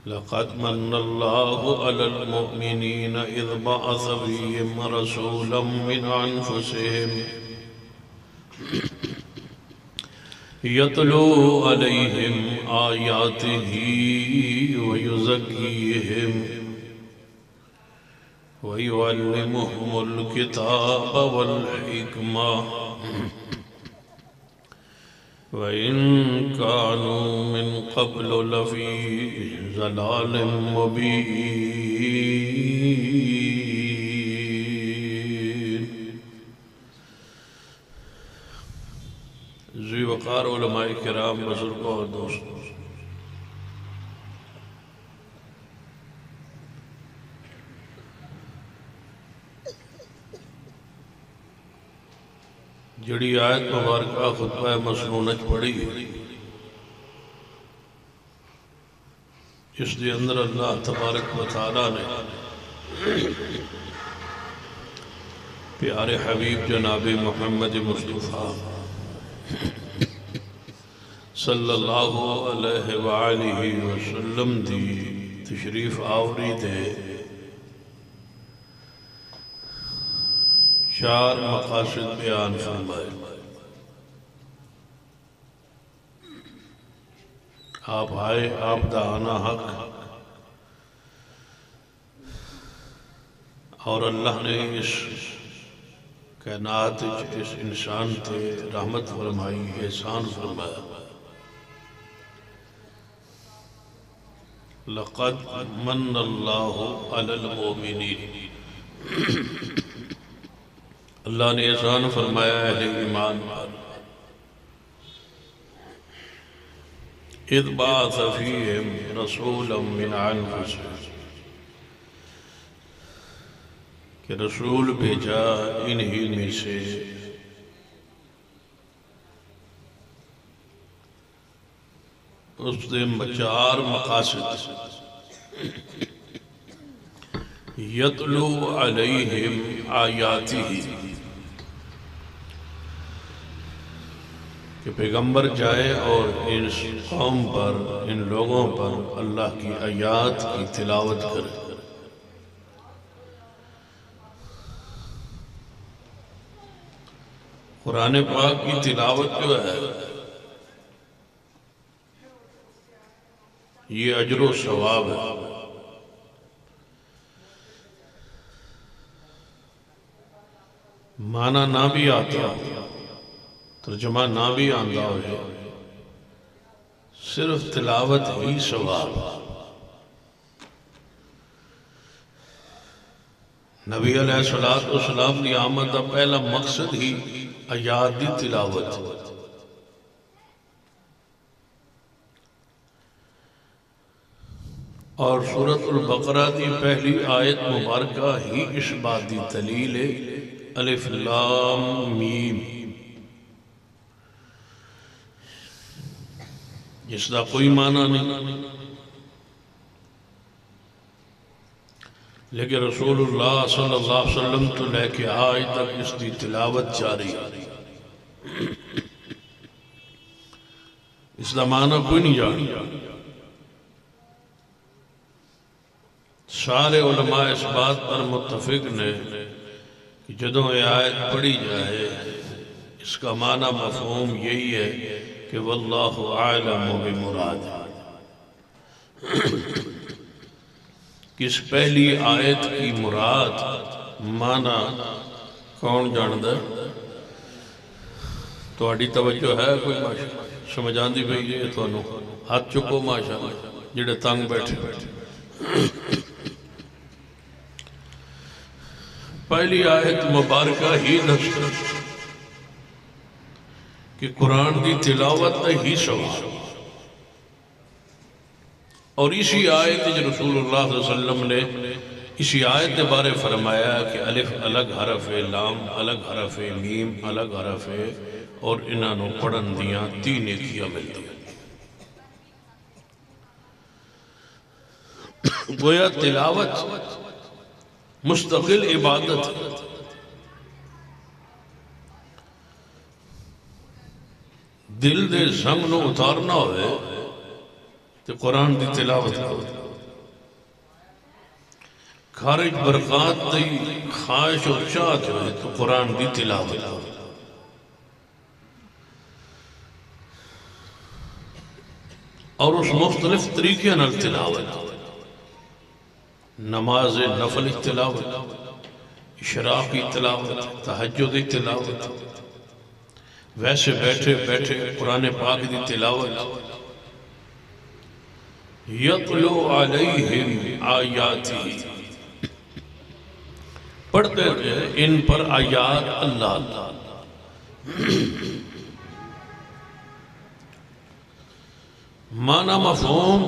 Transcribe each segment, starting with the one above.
لقد من الله على المؤمنين إذ بعث فيهم رسولا من أنفسهم يتلو عليهم آياته ويزكيهم ويعلمهم الكتاب والحكمة وإن كانوا من قبل لفي ضلال مبين. ذی وقار علماء کرام بزرگوں اور دوستوں، جڑی آیت مبارکہ خطبہ مسنونت پڑھی جس دے اندر اللہ تبارک و تعالیٰ نے پیارے حبیب جناب محمد مصطفیٰ صلی اللہ علیہ وآلہ وسلم دی تشریف آوری دے چار مقاصد بیان فرمائے۔ آپ آئے، آپ دا آنا حق، اور اللہ نے اس کائنات اس انسان تے رحمت فرمائی، احسان فرمایا۔ لقد من اللہ علی المؤمنین، اللہ نے احسان فرمایا اہل ایمان پر۔ اذ بعث فیہم رسولا من انفسہم، کہ رسول بھیجا انہی میں سے اس دے چار مقاصد۔ یتلو علیہم آیاتہ، کہ پیغمبر جائے اور اس قوم پر، ان لوگوں پر اللہ کی آیات کی تلاوت کرے۔ قرآن پاک کی تلاوت جو ہے یہ اجر و ثواب ہے۔ معنی نہ بھی آتا، ترجمہ نہ بھی آندہ ہوئے، صرف تلاوت ہی ثواب۔ نبی علیہ السلام کی آمد کا پہلا مقصد ہی آیات دی تلاوت۔ اور سورۃ البقرہ دی پہلی آیت مبارکہ ہی اس بات دی دلیل ہے، الف لام میم، جس کا کوئی معنی نہیں، لیکن رسول اللہ صلی اللہ علیہ وسلم تو لے کے آج تک اس کی تلاوت جاری ہے۔ اس کا معنی کوئی نہیں جانتا۔ سارے علماء اس بات پر متفق نے کہ جدوں یہ آیت پڑھی جائے اس کا معنی مفہوم یہی ہے کہ واللہ اعلم بمراد، کس پہلی آیت کی مراد معنی کون جاندہ ہے؟ تو اڈی توجہ ہے کوئی سمجھ آندی بھئی یہ تو انہوں ہاتھ چکو ماشاءاللہ جڑے تنگ بیٹھے۔ پہلی آیت مبارکہ ہی دستا کہ قرآن دی تلاوت ہی ثواب، اور اسی آیت جو رسول اللہ صلی اللہ علیہ وسلم نے اسی آیت کے بارے فرمایا کہ الف الگ حرف ہے، لام الگ حرف ہے، میم الگ حرف ہے، اور انہاں نو پڑھن دیاں تین نیکیاں ملتی ہیں۔ گویا تلاوت مستقل عبادت ہے۔ دل دے زنگ نو اتارنا ہوئے تو قرآن دی تلاوت کرو۔ خارج برکات دی خواہش اور چاہت ہوئے تو قرآن دی تلاوت اور اس مختلف طریقے نال تلاوت، نماز نفل تلاوت، اشراقی تلاوت، تہجدی تلاوت، ویسے بیٹھے بیٹھے قرآن پاک دی تلاوت، یتلو علیہم آیاتی، پڑھتے ہیں ان پر آیات اللہ معنی مفہوم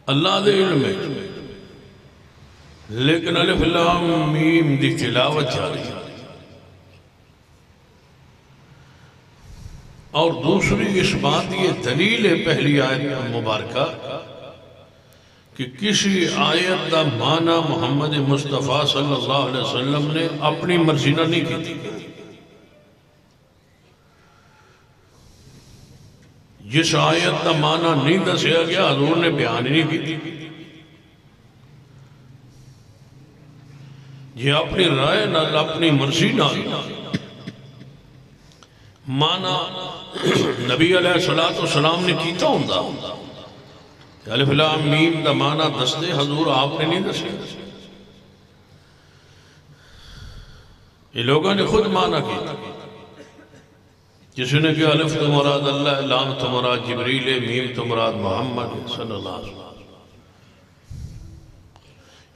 اللہ دے علم ہے، لیکن الف لام میم دی تلاوت جاری ہے۔ اور دوسری اس بات یہ دلیل ہے پہلی آیت مبارکہ کہ کسی آیت دا معنی محمد مصطفیٰ صلی اللہ علیہ وسلم نے اپنی مرضی نہ نہیں کی تھی۔ جس آیت دا معنی نہیں دسیا گیا حضور نے بیان نہیں کی تھی، یہ اپنی رائے نہ اپنی مرضی نہ معنی نبی علیہ السلام نے کیتا ہوں الف لام میم دا معنی دس دے حضور آپ نے نہیں دسے، یہ لوگوں نے خود معنی کیا، جس نے کہ الف تو مراد اللہ، لام تو مراد جبریل، میم تو مراد محمد صلی اللہ علیہ وسلم۔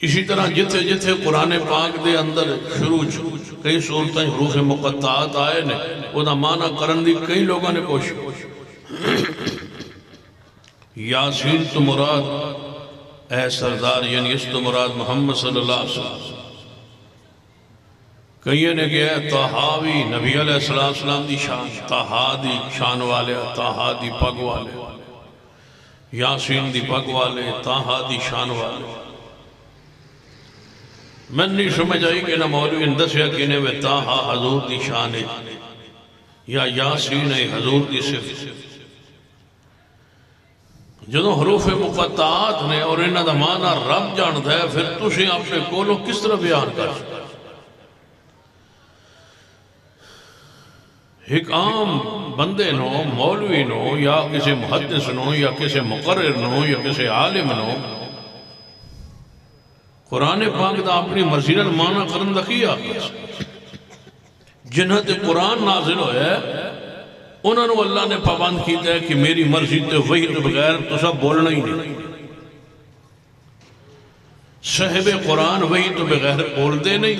اسی طرح جتھے جتھے قرآن پاک دے اندر شروع کئی صورتیں حروف مقطعات آئے نے وہ دا معنی کرن دی کئی لوگوں نے کوشش، یاسین تو مراد اے سردار یعنی اس تو مراد محمد صلی اللہ علیہ وسلم، کئیے نے کہا طہاوی نبی علیہ السلام دی شان، طہا دی شان والے، طہا دی پگ والے، یاسین دی پگ والے، طہا دی شان والے۔ میں نہیں سمجھ آئی کہ نہ مولوی اندسیا کہنے میں طہا حضور دی شان ہے یا یاسین ہے حضور دی صفت۔ جدوں حروف مقطعات نے اور انہاں دا معنی رب جانتا ہے، پھر تسی اپنے کولوں کس طرح بیان کر سکتے؟ ایک عام بندے نو، مولوی نو، یا کسی محدث نو، یا کسی مقرر نو، یا کسی عالم نو قرآن پاک دا اپنی مرضی نال معنی کرن دا کی آخر جنہاں تے قرآن نازل ہویا ہے انہوں نے اللہ نے پابند کیتا ہے کہ میری مرضی تے وہی تو بغیر تو سب بولنا ہی نہیں، صاحب قرآن وہی تو بغیر بولتے نہیں،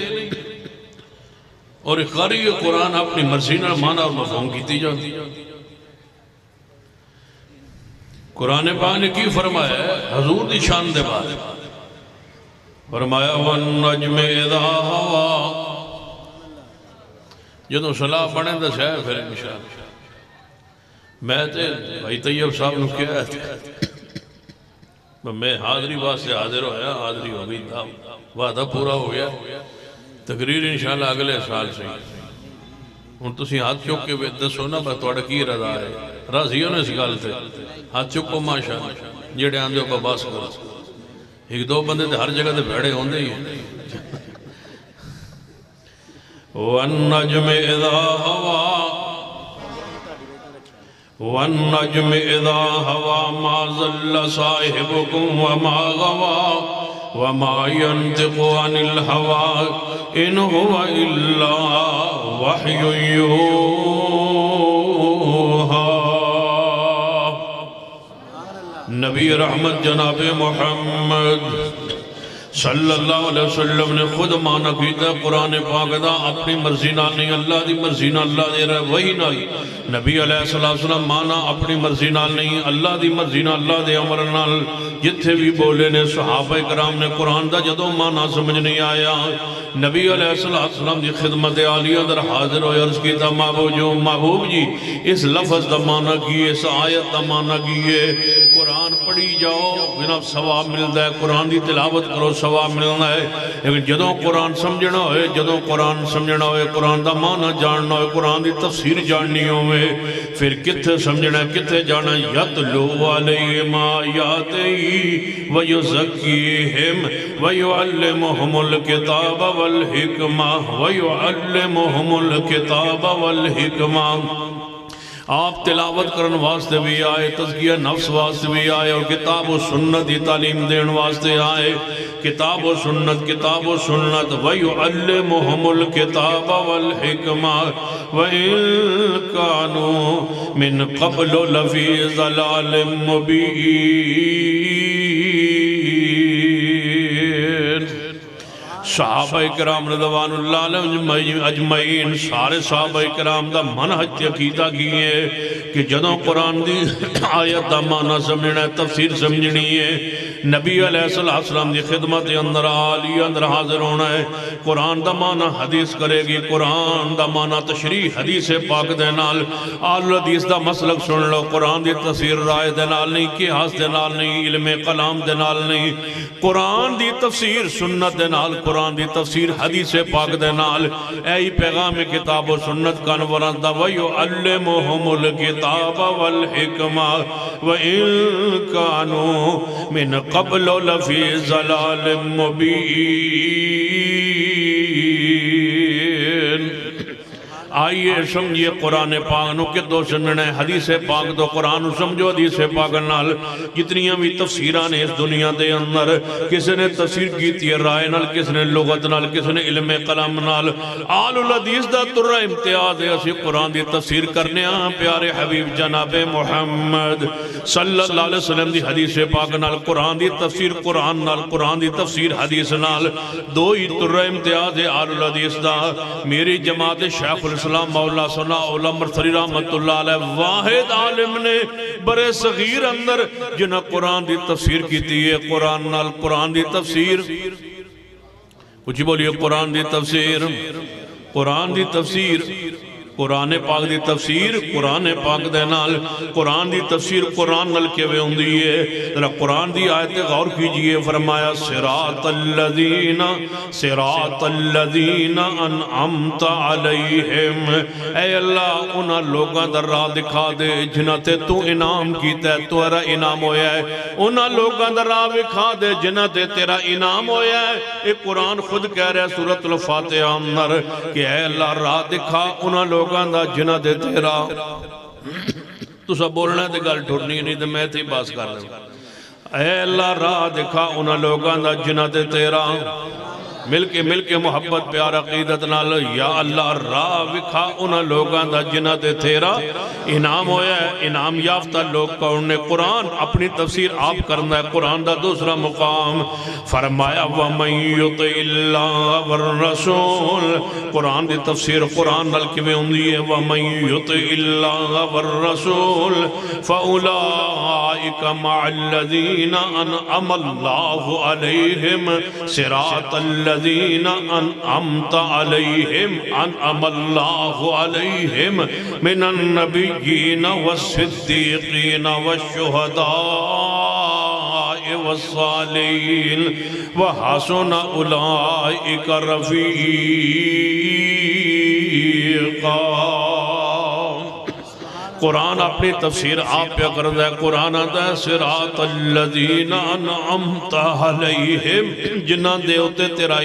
اور قاری قرآن اپنی مرضی نال معنی اور مفہوم کیتی جاتی۔ قرآن پاک نے کی فرمایا ہے حضور دی شان دے بارے فرمایا وَالنَّجْمِ اِذَا هَوَا، جدوں صلاح پڑھیں دا شاید پھر انشاءاللہ میں تے بھائی طیب صاحب نے کیا ہے میں حاضری واسطے حاضر ہویا، حاضری ہو گئی تھا، وعدہ پورا ہو گیا، تقریر انشاءاللہ اگلے سال سے ہوں تسی ہاتھ چک کے دسو نا بس تھوڑا کی رضا ہے، راضی ہو نا اس گل تے ہاتھ چکو ماشاءاللہ جڑے آندے ہو بس کرو، ایک دو بندے تے ہر جگہ تے بھیڑے ہوندے ہی ہیں۔ وَالنَّجْمِ اِذَا هَوَا وَالنَّجْمِ اِذَا هَوَا مَا ضَلَّ صَاحِبُكُمْ وَمَا غَوَا وَمَا يَنْطِقُ عَنِ الْهَوَا إِنْ هُوَ إِلَّا وَحْيٌ يُوحَىٰ۔ نبی رحمت جناب محمد صلی اللہ علیہ وسلم نے خود معنی کیتا قرآن پاک دا اپنی مرضی نال نہیں، اللہ دی مرضی نال اللہ دے رہا وہی نال۔ نبی علیہ السلام معنی اپنی مرضی نال نہیں، اللہ دی مرضی نال اللہ دے امر نال جتھے بھی بولے نے صحابہ کرام نے قرآن دا جدوں معنی سمجھ نہیں آیا نبی علیہ السلام دی خدمت عالیہ در حاضر ہوئے عرض کیتا محبوب جی اس لفظ دا معنی کیے، اس آیت دا معنی کیے، قرآن پڑھی جاؤ جناب ثواب ملتا ہے، قرآن دی تلاوت کرو ثواب ملنا ہے لیکن جدوں قرآن سمجھنا ہوئے جدوں قرآن سمجھنا ہوئے قرآن دا معنی جاننا ہوئے قرآن دی تفسیر جاننی ہوئے پھر کتھے سمجھنا کتھے جانا یتلو علیہم آیاتہ ویزکیہم ویعلمہم الکتاب والحکمہ ویعلمہم الکتاب والحکمہ آپ تلاوت کرن واسطے بھی آئے تزکیہ نفس واسطے بھی آئے اور کتاب و سنت دی تعلیم دین واسطے آئے کتاب و سنت وَيُعَلِّمُهُمُ الْكِتَابَ وَالْحِكْمَةَ وَإِن كَانُوا مِن قَبْلُ لَفِي ضَلَالٍ مُبِينٍ صحابہ کرام رضوان اللہ علیہم اجمعین سارے صحابہ کرام دا منہج عقیدہ کیے کہ جدوں قرآن دی آیت دا معنی سمجھنا ہے تفسیر سمجھنی ہے نبی علیہ السلام دی خدمت اندر عالی اندر حاضر ہونا ہے قرآن دا معنی حدیث کرے گی قرآن دا معنی تشریح حدیث پاک دے نال آل حدیث دا مسلک سن لو قرآن دی تفسیر رائے دے نال نہیں قیاس دے نال نہیں علم کلام دے نال نہیں قرآن دی تفسیر سنت دے نال قرآن دی تفسیر حدیث پاک دے نال اے پیغام کتاب و سنت کا نوران دا وَيُعَلِّمُهُمُ الْكِتَابَ وَالْحِكْمَةَ وَإِن كَانُوا مِن قَبْلُ لَفِي ضَلَالٍ مُبِينٍ آئیے سمجھئے قرآن پاک نو کہ دو سننے حدیث پاک دو قرآن سمجھو حدیث پاک نال جتنیاں بھی تفسیران اس دنیا دے اندر کس نے تفسیر کی تھی رائے نال کس نے لغت نال کس نے علم کلام نال آل الحدیث دا ترہ امتیاز ہے اسی قرآن دی تفسیر کرنے آن پیارے حبیب جناب محمد صلی اللہ علیہ وسلم دی حدیث پاک نال قرآن دی تفسیر قرآن نال قرآن دی تفسیر حدیث نال دو ہی ترہ امتیاز ہے آل الحدیث دا میری جماعت شیخ الاسلام مولا ثناء اللہ مرثری رحمت اللہ علیہ واحد عالم نے برے صغیر اندر جنہ قرآن دی تفسیر کی تھی ہے قرآن نال قرآن دی تفسیر کچھ بولیے قرآن دی تفسیر قرآن پاک دی تفسیر قرآن پاک دے نال قرآن دی تفسیر قرآن نال کے وے ہوندی ہے ذرا قرآن دی آیت غور کیجئے فرمایا صراط الذین انعمت علیہم اے اللہ انہاں لوگاں در راہ دکھا دے جنہاں تے تو انعام کیتا ہے تو تیرا انعام ہویا ہے انہاں لوگاں در راہ دکھا دے جنہاں تے تیرا انعام ہویا ہے ایک قرآن خود کہہ رہا ہے سورۃ الفاتحہ اندر کہ اے اللہ راہ دکھا انہاں لوگاں دا جنہ دے تیرا تو سب بولنا ہے تے گل ٹھوڑنی نہیں تے میں تھی باس کر لیں اے اللہ راہ دکھا انہاں لوگاں دا جنہ دے تیرا مل کے محبت پیار عقیدت نال یا اللہ راہ وکھا انہاں لوگاں دا جنہ دے تیرا انعام ہویا ہے انعام یافتہ لوگ کون نے قرآن اپنی تفسیر آپ کرنا ہے قرآن دا دوسرا مقام فرمایا وَمَن يُطِعِ اللَّهَ وَالرَّسُولَ قرآن دی تفسیر قرآن نال کیویں ہوندی ہے وَمَن يُطِعِ اللَّهَ وَالرَّسُولَ فَأُولَئِكَ مَعَ الَّذِينَ أَنْعَمَ اللَّهُ عَلَيْهِمْ صِرَاطَ الذين أنعمت عليهم أنعم الله عليهم من النبيين والصديقين والشهداء والصالحين وحسن أولئك رفيقا قرآن اپنی تفسیر آپ پہ کرد ہے قرآن آتا ہے صراط الذین انعمت علیہم جنہ دے ہوتے تیرا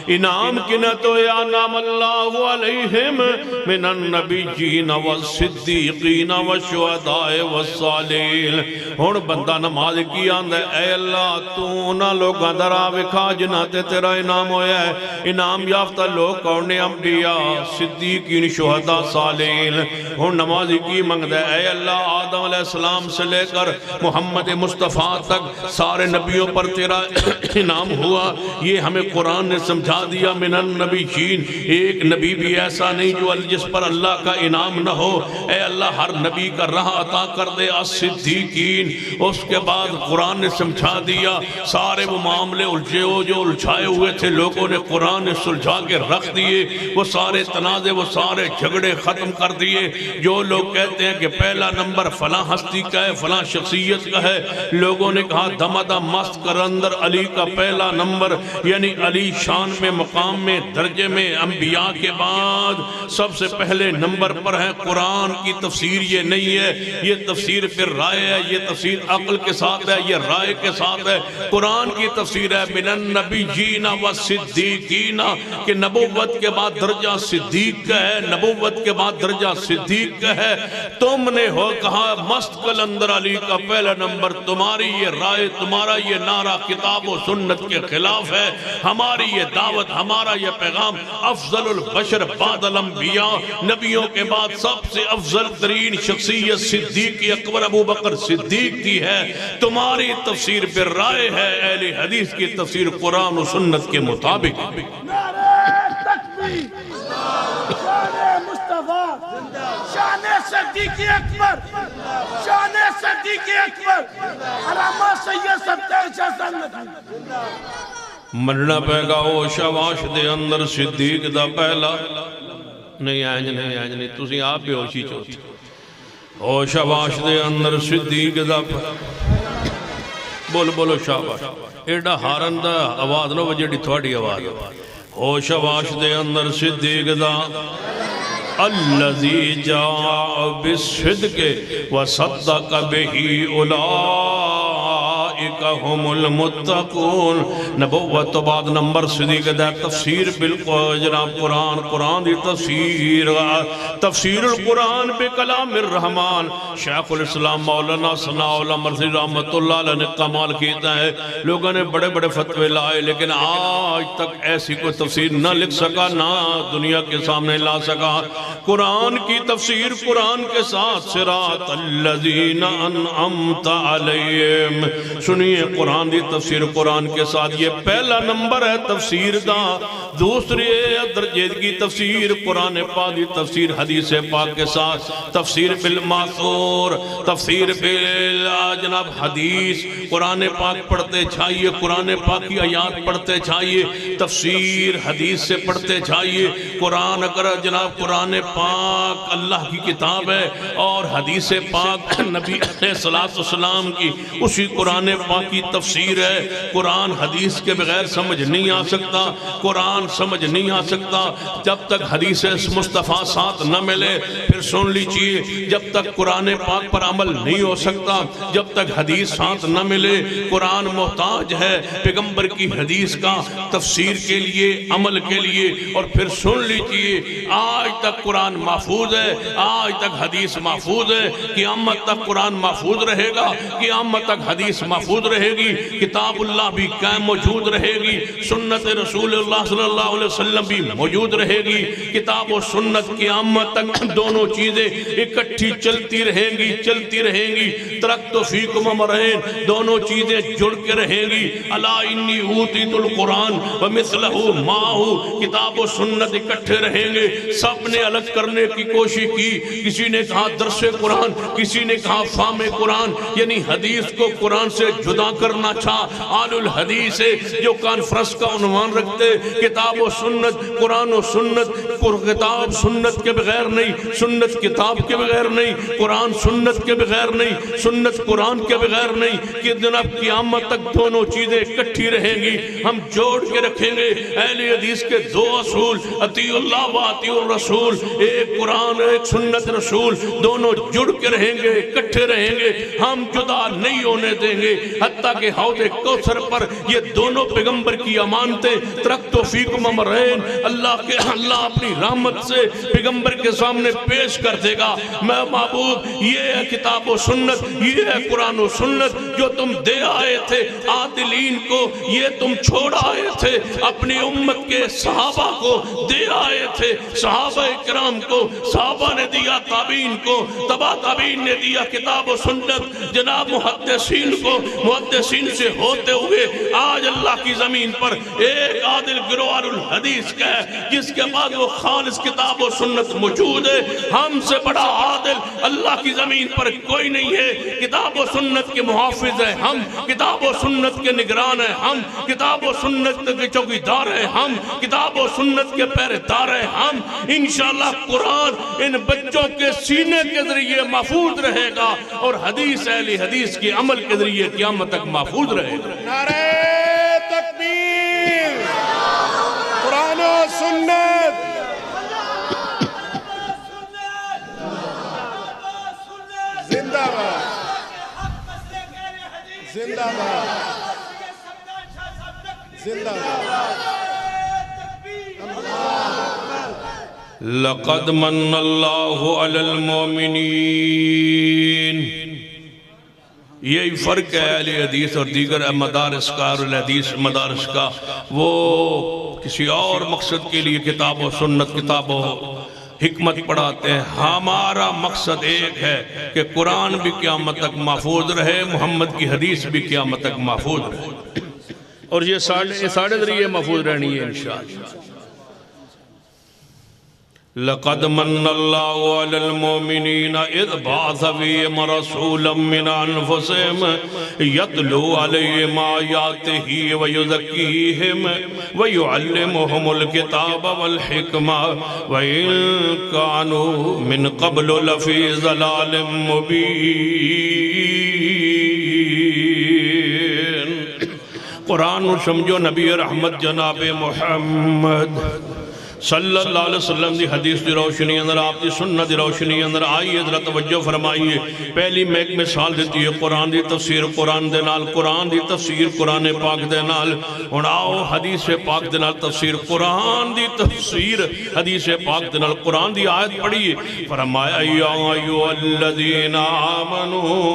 انعام کنہ تو یا نام اللہ علیہم من النبیین والصدیقین والشہداء والصالحین ہون بندہ نماز کی آندہ ہے اے اللہ تو انہا لوگاں درہ وکھا جنہ تے تیرا انعام ہویا ہے انعام یافتہ لوگ کورنے انبیاء صدیقین شہداء صالحین ہون نمازی کی منگدہ اے اللہ آدم علیہ السلام سے لے کر محمد مصطفیٰ تک سارے نبیوں پر تیرا انعام ہوا یہ ہمیں قرآن نے سمجھا دیا من النبیین ایک نبی بھی ایسا نہیں جو جس پر اللہ کا انعام نہ ہو اے اللہ ہر نبی کا راہ عطا کر دے الصدیقین اس کے بعد قرآن نے سمجھا دیا سارے وہ معاملے الجھے ہو جو الجھائے ہوئے تھے لوگوں نے قرآن نے سلجھا کے رکھ دیے وہ سارے تنازع وہ سارے جھگڑے ختم کر دیے جو لوگ کہتے ہیں کہ پہلا نمبر فلاں ہستی کا ہے، فلاں شخصیت کا ہے. لوگوں نے کہا دمدہ مست قلندر علی کا پہلا نمبر، یعنی علی شان میں، مقام میں، درجے میں انبیاء کے بعد سب سے پہلے نمبر پر ہے. قرآن کی تفسیر یہ نہیں ہے، یہ تفسیر پھر رائے ہے، یہ تفسیر عقل کے ساتھ ہے، یہ رائے کے ساتھ ہے. قرآن کی تفسیر ہے من النبیین والصدیقین، کہ نبوت کے بعد درجہ صدیق کا ہے، نبوت کے بعد درجہ صدیق کا ہے. تم نے ہو کہا مست قلندر علی کا پہلا نمبر، تمہاری یہ رائے، تمہارا یہ نعرہ کتاب و سنت کے خلاف ہے. ہماری یہ دعوت، ہمارا یہ پیغام افضل البشر بعد الانبیاء، نبیوں کے بعد سب سے افضل ترین شخصیت صدیق اکبر ابو بکر صدیق کی ہے. تمہاری تفسیر پر رائے ہے، اہل حدیث کی تفسیر قرآن و سنت کے مطابق. نعرہ تکبیر، شان مصطفیٰ، شان صدیق اکبر، شان صدیق اکبر، علامہ سید سبتر شاہ سنت. مننا پہگا او شواش دے اندر صدیق دا پہلا نہیں آئنج نہیں تُسی آپ بھی ہوشی چوتی. او شواش دے اندر صدیق دا بولو شاباش ایڈا ہارن دا آواز لو جیڑی تھوڑی آواز. او شواش دے اندر صدیق دا الذی جاء بالصدق وصدق بہی اولئک هم المتقون. نبوت تو بعد نمبر صدیق دا تفسیر بالکل جناب قرآن دی تفسیر القرآن بکلام الرحمن. شیخ الاسلام مولانا ثناء اللہ مرضی رحمت اللہ علیہ نے کمال کیتا ہے. لوگوں نے بڑے بڑے فتوے لائے لیکن آج تک ایسی کوئی تفسیر نہ لکھ سکا، نہ دنیا کے سامنے لا سکا. قرآن کی تفسیر قرآن کے ساتھ صراط الذین انعمت علیہم. سنیے قرآن دی تفسیر قرآن کے ساتھ، یہ پہلا نمبر ہے تفسیر دا. دوسرے درجے کی تفسیر قرآن پاک دی تفسیر حدیث پاک کے ساتھ، تفسیر بالماثور، تفسیر جناب حدیث. قرآن پاک پڑھتے چھائیے، قرآن پاک کی آیات پڑھتے چھائیے، تفسیر حدیث سے پڑھتے چھائیے. قرآن اگر جناب قرآن پاک اللہ کی کتاب ہے اور حدیث پاک نبی علیہ السلام کی اسی قرآن پاک کی تفسیر ہے. قرآن حدیث کے بغیر سمجھ نہیں آ سکتا، قرآن سمجھ نہیں آ سکتا جب تک حدیث مصطفیٰ ساتھ نہ ملے. پھر سن لیجئے، جب تک قرآن پاک پر عمل نہیں ہو سکتا جب تک حدیث ساتھ نہ ملے. قرآن محتاج ہے پیغمبر کی حدیث کا تفسیر کے لیے، عمل کے لیے. اور پھر سن لیجئے، آج تک قرآن محفوظ ہے، آج تک حدیث محفوظ ہے، قیامت تک قرآن محفوظ رہے گا، قیامت تک حدیث محفوظ رہے گی، کتاب اللہ بھی قائم موجود رہے گی، سنت رسول اللہ صلی اللہ علیہ وسلم بھی موجود رہے گی. کتاب و سنت قیامت تک دونوں چیزیں اکٹھی چلتی رہیں گی، چلتی رہیں گی. ترکت فیکم امرین، دونوں چیزیں جڑ کے رہیں گی. الا انی اوتیت القرآن ومثلہ معہ، کتاب و سنت اکٹھے رہیں گے. سب نے الگ کرنے کی کوشش کی، کسی نے کہا درس قرآن، کسی نے کہا فہم قرآن، یعنی حدیث کو قرآن سے جدا کرنا چاہا. آل الحدیث ہے جو کانفرنس کا عنوان رکھتے، کتاب و سنت، قرآن و سنت. کتاب سنت کے بغیر نہیں، سنت کتاب کے بغیر نہیں، قرآن سنت کے بغیر نہیں، سنت قرآن کے بغیر نہیں. کہ جناب قیامت تک دونوں چیزیں اکٹھی رہیں گی. ہم جوڑ کے رکھیں گے اہل حدیث کے دو اصول، اطیع اللہ و اطیع الرسول. ایک قرآن ایک سنت رسول، دونوں جڑ کے رہیں گے، اکٹھے رہیں گے. ہم جدا نہیں ہونے دیں گے حتیٰ کہ حوض کوثر پر یہ دونوں پیغمبر کی امانتیں ترکت فیکم امرین اللہ اپنی رحمت سے پیغمبر کے سامنے پیش کر دے گا. میں محبوب یہ ہے کتاب و سنت، یہ ہے قرآن و سنت جو تم دے آئے تھے عادلین کو، یہ تم چھوڑ آئے تھے اپنی امت کے صحابہ کو، دے آئے تھے صحابہ کرام کو، صحابہ نے دیا تابعین کو، تبا تابعین نے دیا کتاب و سنت جناب محدثین کو. محدثین سے ہوتے ہوئے آج اللہ کی زمین پر ایک عادل گروہ دار الحدیث کا ہے، جس کے بعد وہ خالص کتاب و سنت موجود ہے۔ ہم سے بڑا عادل اللہ کی زمین پر کوئی نہیں ہے۔ کتاب و سنت کے محافظ ہیں ہم، کتاب و سنت کے نگران ہیں ہم، کتاب و سنت کے چوکیدار ہیں ہم، کتاب و سنت کے پہرے دار ہیں ہم۔ انشاءاللہ قرآن ان بچوں کے سینے کے ذریعے محفوظ رہے گا، اور حدیث اہل حدیث کی عمل کے ذریعے قیامت تک محفوظ رہے گا۔ نعرہ تکبیر، قرآن و سنت۔ زندہ باد، زندہ باد، زندہ باد۔ لقد من اللہ علی المومنین، یہی فرق ہے اہل حدیث اور دیگر مدارس کا اور الحدیث مدارس کا۔ وہ کسی اور مقصد کے لیے کتاب و سنت، کتاب و حکمت پڑھاتے ہیں۔ ہمارا مقصد ایک ہے کہ قرآن بھی قیامت تک محفوظ رہے، محمد کی حدیث بھی قیامت تک محفوظ رہے، اور یہ ساڑھے ذریعے محفوظ رہنی ہے انشاءاللہ۔ لقد من اللہ علی المومنین اذ بعث فیہم رسولا من انفسہم یتلو علیہم آیاتہ ویزکیہم ویعلمہم الکتاب والحکمہ وَإِن كَانُوا من قبل لفی ضلال مبین۔ قرآن سمجھو نبی رحمت جناب محمد صلی اللہ علیہ وسلم دی حدیث دی روشنی اندر، آپ دی سنت دی روشنی اندر آئیے، ذرا توجہ فرمائیے۔ پہلی میں ایک مثال دیتی ہے قرآن دی تفسیر قرآن دے نال، قرآن دی تفسیر قرآن پاک دے نال۔ اور آؤ حدیث پاک دے نال تفسیر، قرآن دی تفسیر حدیث پاک دے نال۔ قرآن دی آیت پڑھیے، فرمایا یا ایھا الذین آمنوا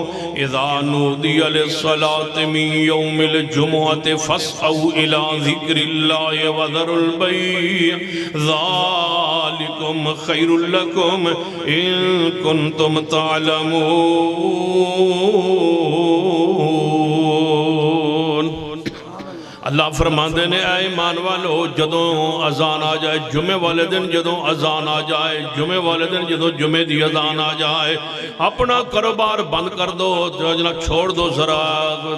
اذا نودی للصلاۃ من یوم الجمعۃ فاسعوا الی ذکر اللہ وذروا البیع ذالکم خیر لکم ان کنتم تعلمون۔ اللہ فرماندے نے اے ایمان والو، جدوں اذان آ جائے جمعے والے دن، جدوں اذان آ جائے جمعے والے دن، جدوں جمعے دی اذان آ جائے، اپنا کاروبار بند کر دو، چھوڑ دو، ذرا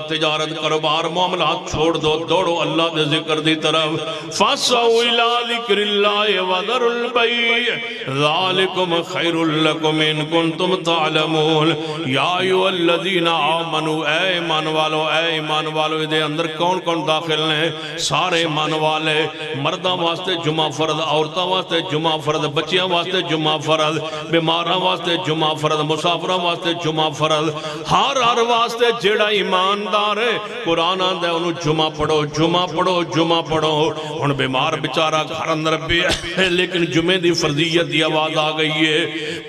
تجارت کاروبار معاملات چھوڑ دو، دوڑو اللہ دے ذکر دی طرف۔ فاسعوا الی ذکر اللہ وذروا البیع ذالکم خیر لکم ان کنتم تعلمون۔ یا ایھا الذین آمنوا، اے ایمان والو، اے ایمان والو، دے اندر کون کون داخل نے؟ سارے ایمان والے، مرداں واسطے جمعہ فرض، عورتاں واسطے جمعہ فرض، بچیاں واسطے جمعہ فرض، بیماراں واسطے جمعہ فرض، مسافراں واسطے جمعہ فرض، ہر واسطے جیڑا ایماندار ہے قرآن آندا ہے انہوں جمعہ پڑھو، جمعہ پڑھو، جمعہ پڑھو۔ ہن بیمار بیچارہ گھر اندر بھی ہے، لیکن جمعے دی فرضیت دی آواز آ گئی ہے۔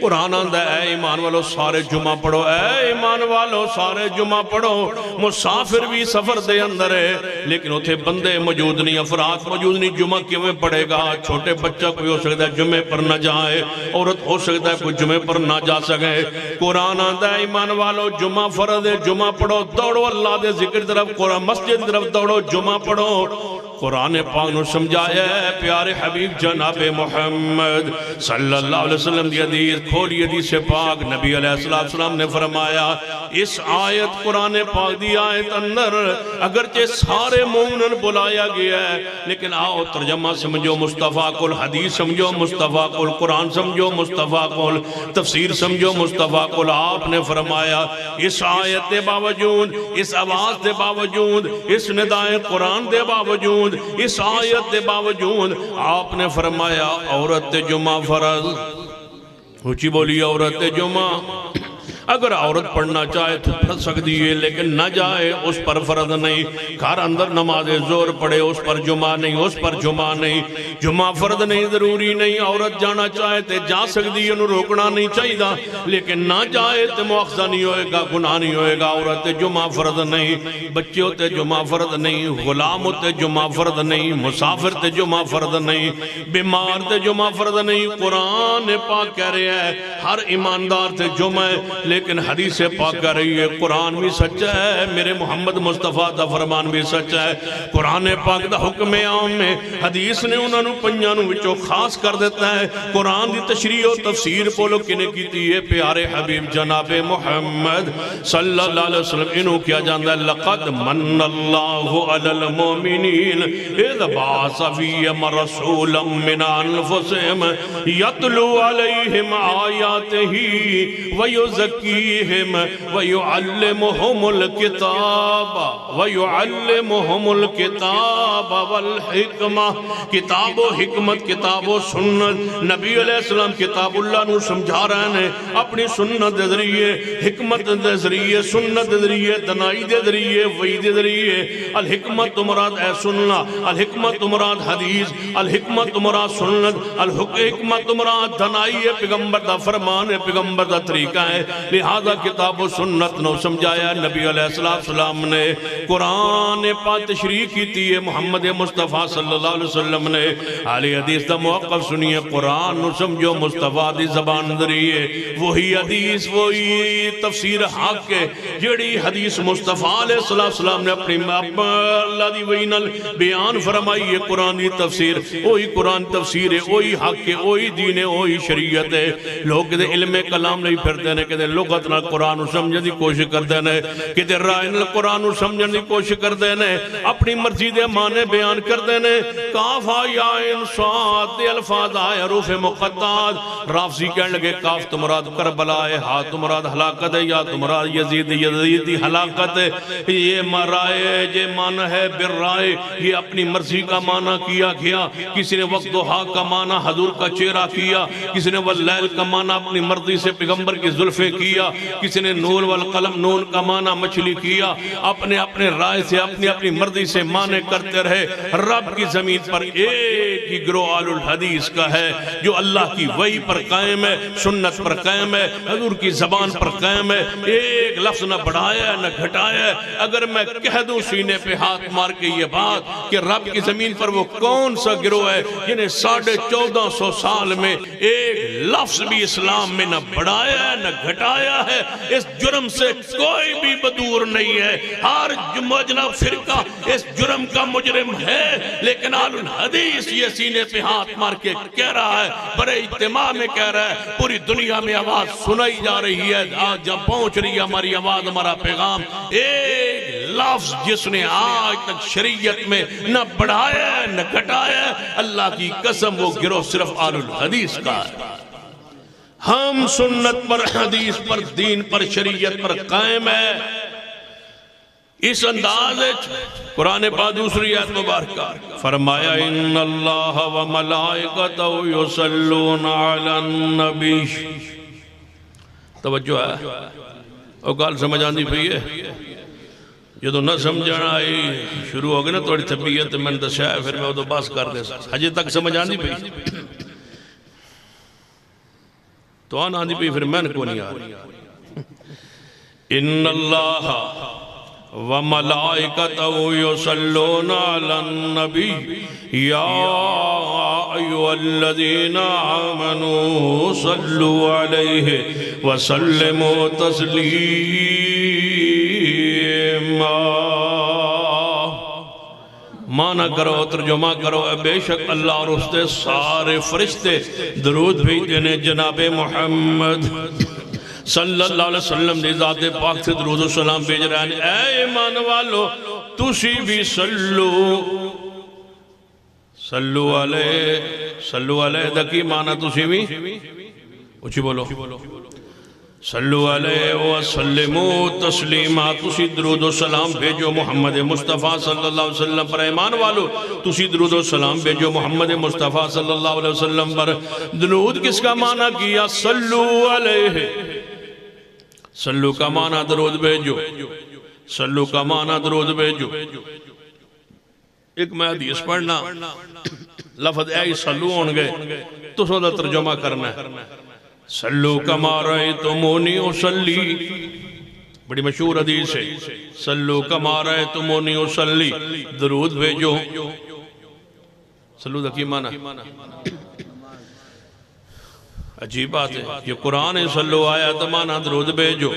قرآن آندا ہے اے ایمان والو سارے جمعہ پڑھو، اے ایمان والو سارے جمعہ پڑھو۔ مسافر بھی سفر دے اندر ہے، لیکن اتھے بندے موجود نہیں، افراد موجود نہیں، جمعہ کیوں پڑھے گا؟ چھوٹے بچہ کوئی ہو سکتا ہے جمعے پر نہ جائے، عورت ہو سکتا ہے کوئی جمعے پر نہ جا سکے۔ قرآن آتا ہے ایمان والو جمعہ فرض ہے، جمعہ پڑھو، دوڑو اللہ دے ذکر طرف، قرآن مسجد طرف دوڑو، جمعہ پڑھو۔ قرآن پاک نو سمجھایا ہے پیارے حبیب جناب محمد صلی اللہ علیہ وسلم دی حدیث کھولی، حدیث پاک نبی علیہ السلام نے فرمایا اس آیت قرآن پاک دی آیت اندر اگرچہ سارے مومنن بلایا گیا ہے، لیکن آؤ ترجمہ سمجھو مصطفیٰ کل، حدیث سمجھو مصطفیٰ کل، قرآن سمجھو مصطفیٰ کل، تفسیر سمجھو مصطفیٰ کل۔ آپ نے فرمایا اس آیت دے باوجود، اس آواز دے باوجود، اس ندائے قرآن دے باوجود، اس آیت دے باوجود آپ نے فرمایا عورت جمعہ فرض، اونچی بولی عورت جمعہ، اگر عورت پڑھنا چاہے تو پڑھ سکتی ہے، لیکن نہ جائے اس پر فرض نہیں۔ گھر اندر نماز زور پڑھے اس پر جمعہ نہیں، اس پر جمعہ نہیں، جمعہ فرض نہیں، ضروری نہیں۔ عورت جانا چاہے تو جا سکتی ہے، انہوں روکنا نہیں چاہیے، لیکن نہ جائے تو مؤاخذہ نہیں ہوئے گا، گناہ نہیں ہوئے گا۔ عورت جمعہ فرض نہیں، بچے ہوتے جمعہ فرض نہیں، غلام ہوتے جمعہ فرض نہیں، مسافر تے جمعہ فرض نہیں، بیمار تے جمعہ فرض نہیں۔ قرآن پاک کہہ رہے ہیں ہر ایماندار تے جمعہ ہے، لیکن حدیث پاک کر رہی ہے قرآن بھی سچا ہے، میرے محمد مصطفیٰ دا فرمان بھی سچا ہے، قرآن پاک دا حکم عام میں حدیث نے انہوں نے پنجانوں وچوں خاص کر دیتا ہے۔ قرآن دی تشریح و تفسیر پولو کنے کیتی ہے پیارے حبیب جناب محمد صلی اللہ علیہ وسلم، انہوں کیا جاندہ ہے لقد من اللہ علی المومنین اذ بعث فیہم رسولا من انفسہم یتلو علیہم آیاتہ ویزکیہم ویعلمہم الکتاب والحکمہ، کتاب و حکمت، کتاب و سنت، نبی علیہ السلام کتاب اللہ نو سمجھا رہے ہیں اپنی سنت دے ذریعے، حکمت دے ذریعے، سنت دے ذریعے، دنائی دے ذریعے، وحی دے ذریعے۔ الحکمت مراد اے سننا، الحکمت مراد حدیث، الحکمت مراد سنت، الحکمت مراد دنائی ہے، پیغمبر دا فرمان ہے، پیغمبر دا طریقہ ہے، لہذا کتاب و سنت نو سمجھایا نبی علیہ السلام نے۔ قرآن پاک تشریح کیتی ہے محمد مصطفیٰ صلی اللہ علیہ وسلم نے، علی حدیث دا موقف سنیے، قرآن نو سمجھو مصطفیٰ دی زبان ذریعے، وہی حدیث وہی تفسیر حق ہے جڑی حدیث مصطفیٰ علیہ السلام نے اپنی اللہ دی وحی نال بیان فرمائی ہے، قرآن دی تفسیر وہی قرآن تفسیر ہے، وہی حق ہے، وہی دین ہے، وہی شریعت ہے۔ لوگ کہتے علم کلام نہیں پھرتے ہیں، کہتے لغت نال قرآن سمجھنے دی کوشش کرتے ہیں، کہتے رائے نال قرآن سمجھنے دی کوشش کرتے ہیں، اپنی مرضی دے معنی بیان کرتے ہیں۔ کاف یا صاد دے الفاظ آئے حروف مقطعات، رافضی کہنے لگے کاف تو مراد کربلا ہے، ہا تو مراد ہلاکت ہے، یا تو مراد یزیدی ہلاکت ہے، یہ مرائے یہ معنی ہے برائے، یہ اپنی مرضی کا معنی کیا گیا۔ کسی نے وقت دوہا کا معنی حضور کا چہرہ کیا، کسی نے واللیل کا معنی اپنی مرضی سے پیغمبر کی زلفیں کیا، کسی نے نون والقلم نون کا معنی مچھلی کیا، اپنے رائے سے اپنی مرضی سے معنی کرتے رہے۔ رب کی زمین پر ایک ہی گروہ آل الحدیث کا ہے جو اللہ کی وحی پر قائم ہے، سنت پر قائم ہے، حضور کی زبان پر قائم ہے، ایک لفظ نہ بڑھایا نہ گھٹایا ہے۔ اگر میں کہہ دوں سینے پہ ہاتھ مار کے یہ بات کہ رب کی زمین پر وہ کون سا گروہ ہے جنہیں 1450 سال میں ایک لفظ بھی اسلام میں نہ بڑھایا ہے نہ گھٹایا ہے، اس جرم سے کوئی بھی بدور نہیں ہے، ہر جناب فرقہ اس جرم کا مجرم ہے، لیکن آل الحدیث یہ سینے پہ ہاتھ مار کے کہہ رہا ہے، بڑے اجتماع میں کہہ رہا ہے، پوری دنیا میں آواز سنائی جا رہی ہے، آج جب پہنچ رہی ہے ہماری آواز، ہمارا پیغام، ایک لفظ جس نے آج تک شریعت میں نہ بڑھایا ہے نہ گھٹایا ہے، اللہ کی قسم وہ گروہ صرف آل الحدیث کا ہے۔ ہم سنت پر، حدیث پر، دین پر، شریعت پر قائم ہے۔ اس انداز قرآن پاک دوسری آیت مبارکہ فرمایا ان اللہ و ملائکتہ یصلون علی النبی۔ توجہ ہے اور گال سمجھ آندی پئی ہے، جدو نہ سمجھنا آئی شروع ہو گئی نا توڑی طبیعت میں دسیا ہے، پھر میں وہ تو باس کر دے حجی تک سمجھ آندی پئی تو آندی پئی پھر میں کو نہیں آ رہی۔ ان اللہ وَمَلَائِكَتَهُ يُصَلُّونَ عَلَى النَّبِيِّ يَا أَيُّهَا الَّذِينَ آمَنُوا صَلُّوا عَلَيْهِ وَسَلِّمُوا تَسْلِيمًا۔ معنی کرو، ترجمہ کرو، بے شک اللہ اور اس دے سارے فرشتے درود بھیجتے ہیں جناب محمد صلی اللہ علیہ وسلم نے ذات پاک سے درود و سلام بھیج رہے ہیں۔ اے ایمان والو تسی بھی صلو علیہ دکی معنی تسی بھی اچھی بولو صلو علیہ وسلموا تسلیما، تسی درود و سلام بھیجو محمد مصطفیٰ صلی اللہ علیہ وسلم پر۔ ایمان والو تسی درود و سلام بھیجو محمد مصطفیٰ صلی اللہ علیہ وسلم پر۔ درود کس کا معنی کیا؟ صلو علیہ، صلو کا معنی درود بھیجو، صلو کا معنی درود بھیجو۔ ایک میں حدیث پڑھنا لفظ اے صلو ہون گئے تو سودا ترجمہ کرنا ہے۔ صلو کما رأیتمونی اصلی، بڑی مشہور حدیث ہے، صلو کما رأیتمونی اصلی، درود بھیجو۔ صلو دا کی معنی عجیب بات ہے، یہ قرآن صلو آیا تمانا درود بھیجو،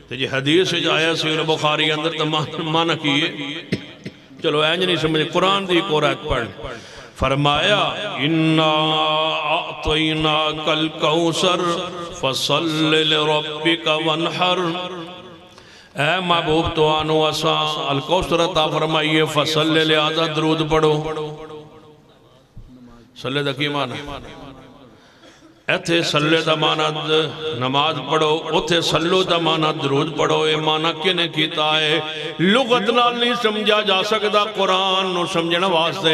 تو یہ حدیث آیا صحیح بخاری اندر تمانا کیے. چلو اینج نہیں سمجھے، قرآن دی ایک آیت پڑھ. فرمایا اِنَّا أَعْطَيْنَاكَ الْكَوْثَرَ فَصَلِّ لِرَبِّكَ وَانْحَرْ. اے محبوب تو آنو اساں الکوثر عطا فرمائیے، فصل لہذا درود پڑھو. صلی دا کی معنی ایتھے صلی دا معنی نماز پڑھو، اتھے صلو دا معنی درود پڑھو. اے معنی کنے کیتا ہے؟ لغت نال نہیں سمجھا جا سکتا، قرآن نو سمجھنا واسطے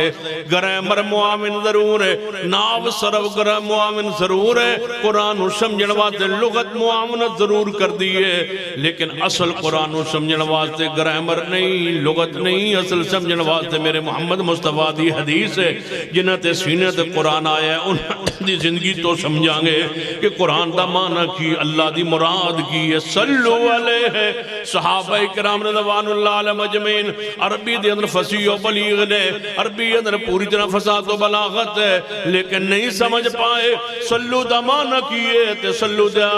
گرامر معاون ضرور ہے، ناو صرف گرامر معاون ضرور ہے، قرآن نو سمجھنا واسطے لغت معاونت ضرور کر دیئے، لیکن اصل قرآن نو سمجھنا واسطے گرامر نہیں، لغت نہیں، اصل سمجھنا واسطے میرے محمد مصطفیٰ دی حدیث ہے جنہ تے سینے تے قرآن آیا ہے، انہاں دی زندگی تو سمجھا جائیں گے کہ قرآن دا معنی کی، اللہ دی مراد کی ہے. صلو علیہ. صحابہ کرام رضوان اللہ علیہ مجمعین عربی دے اندر فصیح و بلیغ نے، عربی اندر پوری طرح فصاحت و بلاغت ہے، لیکن نہیں سمجھ پائے صلو دا معنی کیے تے صلو دا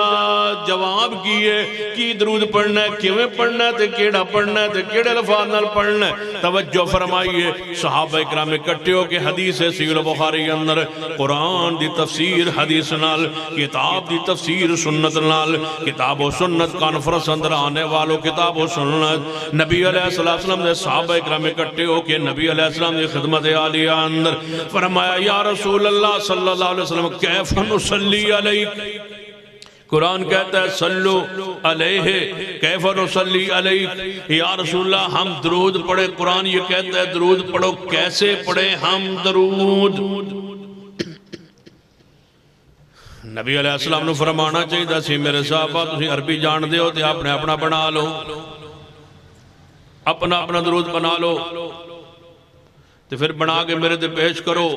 جواب کیے. کی درود پڑھنا ہے، کیویں پڑھنا ہے تے کیڑا پڑھنا ہے تے کیڑے لفظ نال پڑھنا ہے. توجہ فرمائیے، صحابہ کرام اکٹھے ہو کے حدیث ہے صحیح بخاری اندر قرآن دی تفسیر حدیث نال، کتاب دی تفسیر سنت نال، کتاب و سنت کانفرنس اندر آنے والوں کتاب و سنت. نبی علیہ السلام نے صحابہ اکرام اکٹھے ہو کے نبی علیہ السلام نے خدمت عالیہ اندر فرمایا یا رسول اللہ صلی اللہ علیہ وسلم کیف نصلی علیک. قرآن کہتا ہے صلو علیہ کیف نصلی علیک. یا رسول اللہ ہم درود پڑھے، قرآن یہ کہتا ہے درود پڑھو، کیسے پڑھے ہم درود؟ نبی علیہ السلام نے فرمانا چاہیے دا سی میرے صحابہ تسی عربی جان دے ہو تے اپنے اپنا بنا لو، اپنا اپنا درود بنا لو تے پھر بنا کے میرے تے پیش کرو.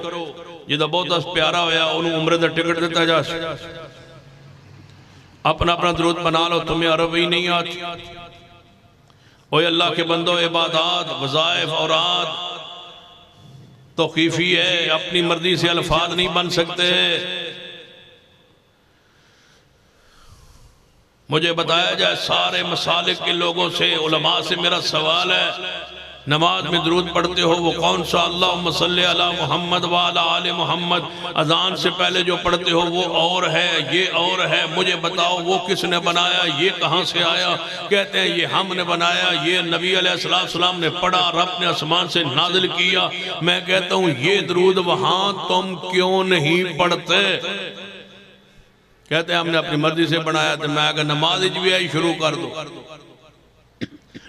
جدہ بہت پیارا ہویا انہوں عمرے دا ٹکٹ دیتا جا سی. اپنا اپنا درود بنا لو، تمہیں عربی نہیں آتی. اوہ اللہ کے بندوں، عبادات وظائف اوراد توقیفی ہے، اپنی مرضی سے الفاظ نہیں بن سکتے. مجھے بتایا جائے سارے مسالک کے لوگوں سے، علماء سے میرا سوال ہے، نماز میں درود پڑھتے ہو وہ کون سا؟ اللہم صلی علی محمد وعلی آل محمد. اذان سے پہلے جو پڑھتے ہو وہ اور ہے، یہ اور ہے. مجھے بتاؤ وہ کس نے بنایا، یہ کہاں سے آیا؟ کہتے ہیں یہ ہم نے بنایا، یہ نبی علیہ السلام نے پڑھا، رب نے آسمان سے نازل کیا. میں کہتا ہوں یہ درود وہاں تم کیوں نہیں پڑھتے؟ کہتے ہیں ہم نے اپنی مرضی سے بنایا. تو میں اگر نماز بھی آئی شروع کر دو،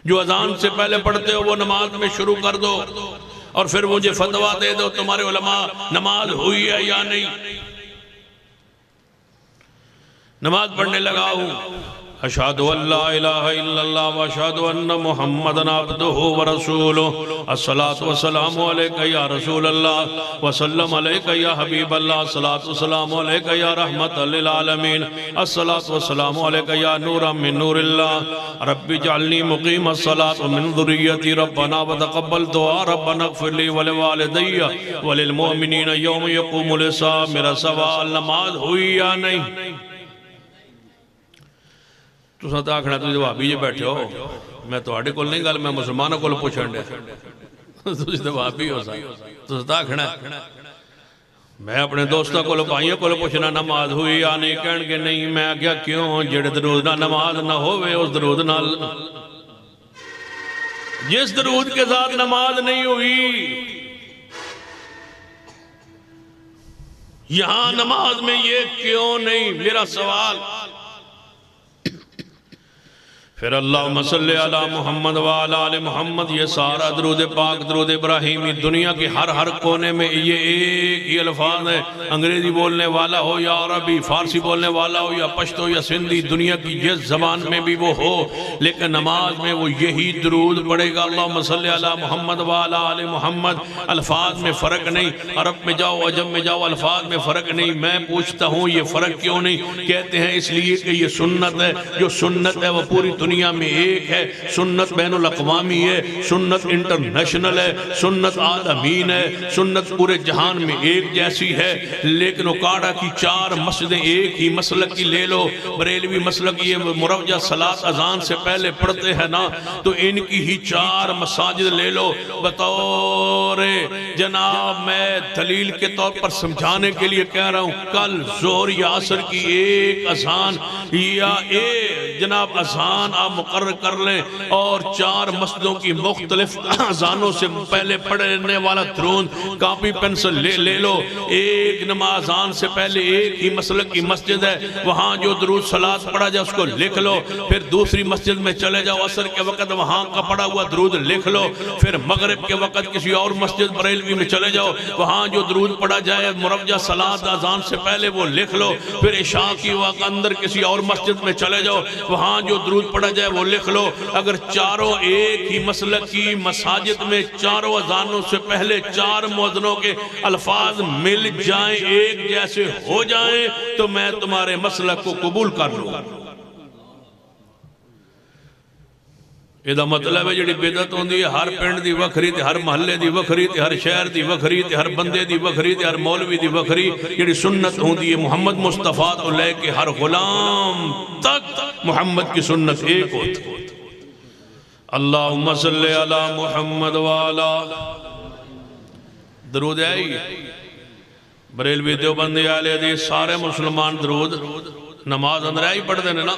جو اذان سے پہلے پڑھتے ہو وہ نماز میں شروع کر دو، اور پھر مجھے فتویٰ دے دو تمہارے علماء نماز ہوئی ہے یا نہیں. نماز پڑھنے لگا ہوں. اشہدو ان لا الہ الا اللہ و اشہدو ان محمدن عبدہ و رسولہ. الصلاة والسلام علیکہ یا رسول اللہ وسلم علیکہ یا حبیب اللہ. الصلاة والسلام علیکہ یا رحمت للعالمین. الصلاة والسلام علیکہ یا نورا من نور اللہ. رب جعلنی مقیم الصلاة ومن ذریتی ربنا وتقبل دعا. ربنا اغفر لی ولوالدی وللمؤمنین یوم یقوم الحساب. میرا سوال نماز ہوئی یا نہیں؟ تو ساتھ آکھنا تو جو وہابی جے بیٹھے ہو، میں تو آڑے کول نہیں گل، میں مسلمانوں کول پوچھن دے. تو جو وہابی ہو تو ساتھ آکھنا میں اپنے دوستوں کول بھائیوں کول پوچھنا نماز ہوئی یا نہیں؟ کہن کے نہیں. میں آگیا کیوں؟ جڑے درود نہ نماز نہ ہوئے اس درود نہ، جس درود کے ساتھ نماز نہیں ہوئی، یہاں نماز میں یہ کیوں نہیں؟ میرا سوال. پھر اللہم صلی علی محمد وعلی آل محمد. یہ سارا درود پاک درود ابراہیمی دنیا کے ہر کونے میں یہ ایک ہی الفاظ ہے. انگریزی بولنے والا ہو یا عربی، فارسی بولنے والا ہو یا پشتو یا سندھی، دنیا کی جس زبان میں بھی وہ ہو، لیکن نماز میں وہ یہی درود پڑے گا. اللہم صلی علی محمد وعلی آل محمد. الفاظ میں فرق نہیں، عرب میں جاؤ عجم میں جاؤ، الفاظ میں فرق نہیں. میں پوچھتا ہوں یہ فرق کیوں نہیں؟ کہتے ہیں اس لیے کہ یہ سنت ہے. جو سنت ہے وہ پوری دنیا میں ایک ہے، سنت بین الاقوامی ہے، سنت انٹرنیشنل ہے، سنت عالمین ہے، سنت پورے جہان میں ایک جیسی ہے، لیکن اکاڑا کی 4 مسجدیں ایک ہی مسلک کی لے لو، بریلوی مسلک یہ مروجہ صلاۃ اذان سے پہلے پڑھتے ہیں نا، تو ان کی ہی 4 مساجد لے لو۔ بطور جناب میں دلیل کے طور پر سمجھانے کے لیے کہہ رہا ہوں، کل ظہر یا عصر کی ایک اذان یا ایک جناب اذان آپ مقرر کر لیں، اور 4 مسجدوں کی مختلف اذانوں سے پہلے پڑھنے والا درود کاپی پینسل لے لو۔ ایک نماز اذان سے پہلے ایک ہی مسلک کی مسجد ہے، وہاں جو درود صلاۃ پڑھا جائے اس کو لکھ لو، پھر دوسری مسجد میں چلے جاؤ، عصر کے وقت وہاں کا پڑھا ہوا درود لکھ لو، پھر مغرب کے وقت کسی اور مسجد بریلوی میں چلے جاؤ، وہاں جو درود پڑھا جائے مروجہ صلاۃ اذان سے پہلے وہ لکھ لو، پھر عشاء کی وقت اندر کسی اور مسجد میں چلے جاؤ، وہاں جو درود پڑھا جائے وہ لکھ لو۔ اگر چاروں ایک ہی مسلک کی مساجد میں 4 اذانوں سے پہلے 4 مؤذنوں کے الفاظ مل جائیں، ایک جیسے ہو جائیں، تو میں تمہارے مسلک کو قبول کر لوں۔ یہ مطلب ہے جڑی بدعت ہوندی ہے ہر پنڈ دی وکھری تے ہر محلے دی وکھری تے ہر شہر دی وکھری تے ہر بندے دی وکھری تے ہر مولوی دی وکھری، جڑی سنت ہوندی ہے محمد مصطفیٰ تو لے کے ہر غلام تک محمد کی سنت ایک ہوتی۔ اللہم صلی علی محمد وعلا، درود ہے ہی بریلوی دیوبندی اہل حدیث سارے مسلمان درود نماز اندر ہی پڑھ دینے نا۔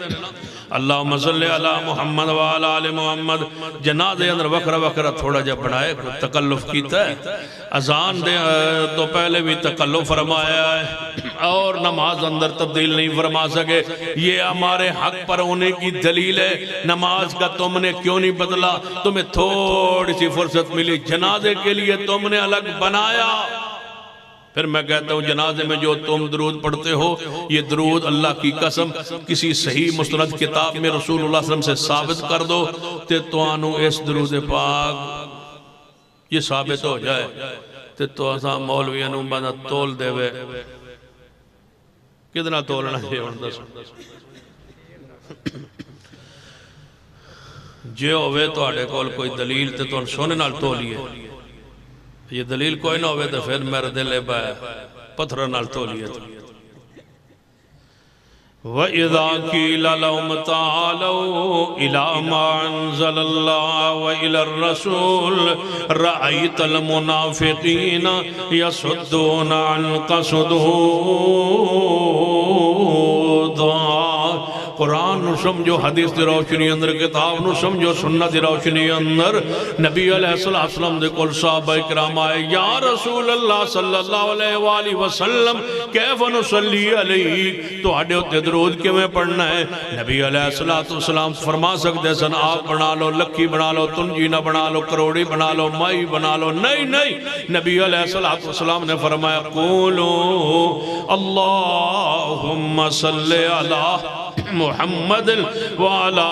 اللہم صلی علی محمد وعلا آل محمد، جنازے اندر وکھرا وکھرا تھوڑا جا بڑھائے، تکلف کیتا ہے، اذان دے تو پہلے بھی تکلف فرمایا ہے، اور نماز اندر تبدیل نہیں فرما سکے، یہ ہمارے حق پر ہونے کی دلیل ہے۔ نماز کا تم نے کیوں نہیں بدلا؟ تمہیں تھوڑی سی فرصت ملی، جنازے کے لیے تم نے الگ بنایا۔ پھر میں کہتا ہوں جنازے میں جو تم درود پڑھتے ہو، یہ درود اللہ کی قسم کسی صحیح مستند کتاب میں رسول اللہ صلی اللہ علیہ وسلم سے ثابت کر دو، تے تو آنو اس درود پاک یہ ثابت ہو جائے، تے تو آساں مولوی انہوں بندہ تول دے وے، کتنا تولنا ہے اندر جے ہوئے تو آڑے کول کوئی دلیل تے تو سونے نال تولیے، یہ دلیل کوئی نہ ہوئے تو پھر میرے دل بائے پتھر نال تولیے۔ وَإِذَا قِيلَ لَهُمْ تَعَالَوْا إِلَىٰ مَا أَنزَلَ اللَّهُ وَإِلَى الرَّسُولِ رَأَيْتَ الْمُنَافِقِينَ يَصُدُّونَ عَنْكَ صُدُودًا۔ قرآن نو سمجھو، حدیث دی روشنی اندر، کتاب نو سمجھو، سنت دی روشنی اندر، نبی علیہ السلام دے کل صحابہ اکرام آئے، یا رسول اللہ صلی اللہ علیہ وآلہ وسلم کیف نصلی علیہ، تو آڑے ہوتے درود کے میں پڑھنا ہے؟ نبی علیہ السلام فرما سکتے سن آپ بنا لو، لکھی بنا لو، تنجینہ بنا لو، کروڑی بنا لو، مائی بنا لو، نہیں، نبی علیہ السلام نے فرمایا قولو اللہم صلی علی محمد وعلا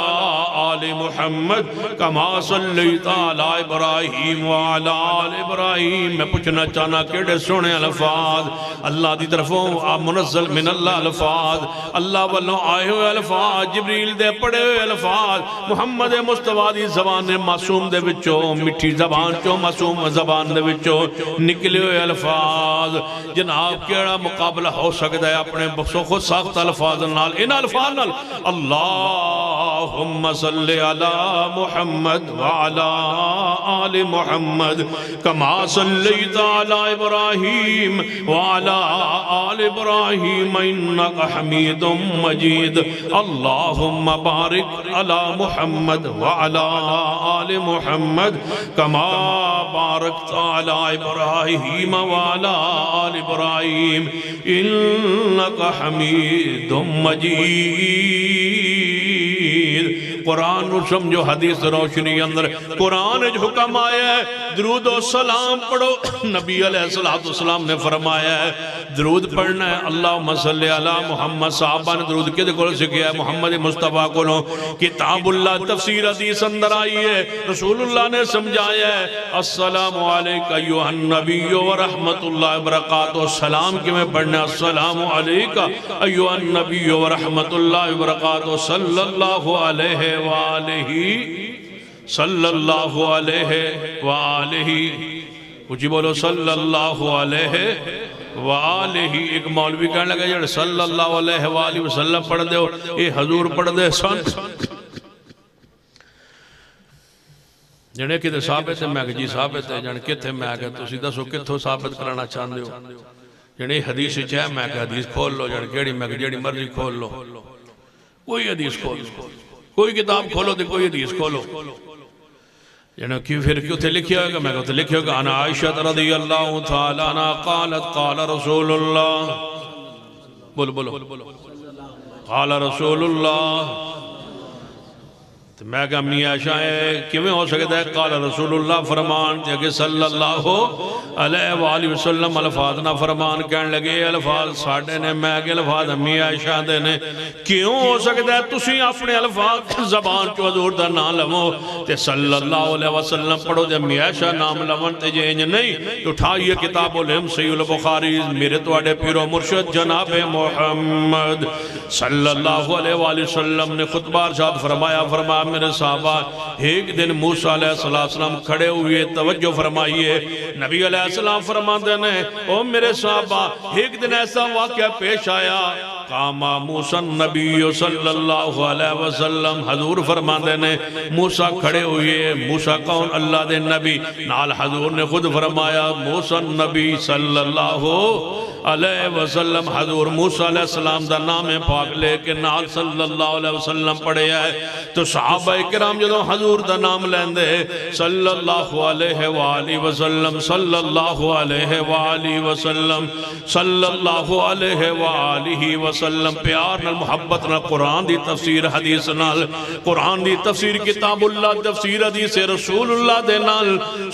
آل محمد کما صلیت علی ابراہیم وعلا آل ابراہیم۔ میں پوچھنا چاہنا کیڑے سونے الفاظ اللہ دی طرفوں منزل من اللہ الفاظ، اللہ والوں آئے ہوئے الفاظ، جبریل دے پڑے ہوئے الفاظ، محمد مصطفیٰ دی زبان معصوم دے وچوں، مٹھی زبان چوں، معصوم زبان دے وچوں نکلے ہوئے الفاظ۔ جناب کیڑا مقابلہ ہو سکتا ہے اپنے خود ساخت الفاظ نال؟ ان الفاظ نال اللہم صلی علی محمد وعلا آل محمد کما صلیت علی ابراہیم وعلا آل ابراہیم انکا حمید مجید۔ اللہم بارک علی محمد وعلا آل محمد کما بارکت علی ابراہیم وعلا آل ابراہیم انکا حمید مجید۔ قرآن نو سمجھو، حدیث روشنی اندر قرآن جو حکم آیا ہے درود و سلام پڑھو، نبی علیہ السلام نے فرمایا ہے درود پڑھنا ہے۔ اللہم صلی علی محمد، صحابہ نے درود کے دکھول سے کیا ہے محمد مصطفیٰ کو لو، کتاب اللہ تفسیر حدیث اندر آئی ہے، رسول اللہ نے سمجھایا ہے السلام علیکہ ایوہ النبی ورحمت اللہ وبرکاتہ۔ سلام کی میں پڑھنا السلام علیکہ ایوہ النبی ورحمت اللہ وبرکاتہ صلی اللہ علیہ وآلہ صلی اللہ علیہ وآلہ، اچھی بولو صلی اللہ علیہ وآلہ۔ ایک مولوی کہنے لگا جڑ صلی اللہ علیہ وآلہ وسلم پڑھ دے ہو، اے حضور پڑھ دے سن جنے کتے ثابت ہے، میں کہ جی ثابت ہے، جنے کتے میں کہ تسی دسو کتھو ثابت کرنا چاہندے ہو، جنے حدیث چاہے میں کہ حدیث کھول لو، جنے کیڑی میں کہ جیڑی مرضی کھول لو، کوئی حدیث کھول لو، کوئی کتاب کھولو تے کوئی حدیث کھولو، جنے کیوں پھر کیوں تھے لکھیا ہوگا، میں کہتے لکھیا ہوگا انا عائشہ رضی اللہ تعالیٰ عنہ قالت قال رسول اللہ، بولو بولو، قال رسول اللہ، تو میں کہا امی عائشہ ہے کیویں ہو سکتا ہے، قال رسول اللہ فرمان تھے کہ صلی اللہ علیہ وآلہ وسلم الفاظ نہ فرمان کہنے لگے، الفاظ ساڑھے نے، میں کہ الفاظ امی عائشہ دے نے، کیوں ہو سکتا ہے تسی اپنے الفاظ زبان چو حضور دا نام لمو تے صلی اللہ علیہ وسلم پڑھو تے امی عائشہ نام لمن تے جینج نہیں، تو اٹھائیے کتاب الہم صحیح البخاری، میرے تو اڑے پیر و مرشد جناب محمد صلی اللہ علیہ وآلہ وسلم نے خطبہ ارشاد فرمایا میرے صحابہ ایک دن موسیٰ علیہ السلام کھڑے ہوئے، توجہ فرمائیے، نبی علیہ السلام فرماتے ہیں او میرے صحابہ ایک دن ایسا واقعہ پیش آیا، قام موسیٰ النبی صلی اللہ علیہ وسلم، حضور فرماتے ہیں موسیٰ کھڑے ہوئے، موسیٰ کون اللہ دے نبی، نال حضور نے خود فرمایا موسیٰ النبی صلی اللہ علیہ وسلم، حضور موسیٰ علیہ السلام دا نام پاک لے کے نال صلی اللہ علیہ وسلم پڑھے آئے، تو صحابہ کرام جدوں حضور دا نام لیندے صلی اللہ علیہ وآلہ وسلم، صلی اللہ علیہ وآلہ وسلم، صلی اللہ علیہ وآلہ وسلم، پیار نال محبت نال قرآن دی تفسیر حدیث نال، قرآن دی تفسیر کتاب اللہ، تفسیر حدیث رسول اللہ دے نال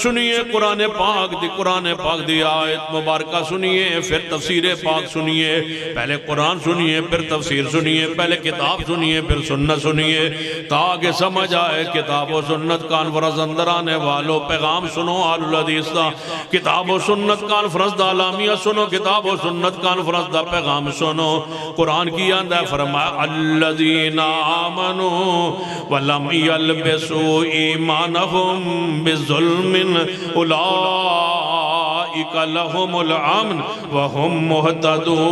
سنیے، قرآن پاک دی آیت مبارکہ سنیے، پھر تفسیر پاک سنیے، پہلے قرآن سنیے، پھر تفسیر سنیے، پہلے کتاب سنیے، پھر سنت سنیے، تاکہ سمجھ آئے کتاب و سنت کانفرنس اندر آنے والوں، پیغام سنو آل الحدیث دا، کتاب و سنت کانفرنس دا علامیہ سنو، کتاب و سنت کانفرنس دا پیغام سنو، قرآن کی آندہ فرمایا الذین آمنوا ولم یلبسوا ایمانہم بظلم اولئک لہم الامن وہم مہتدون۔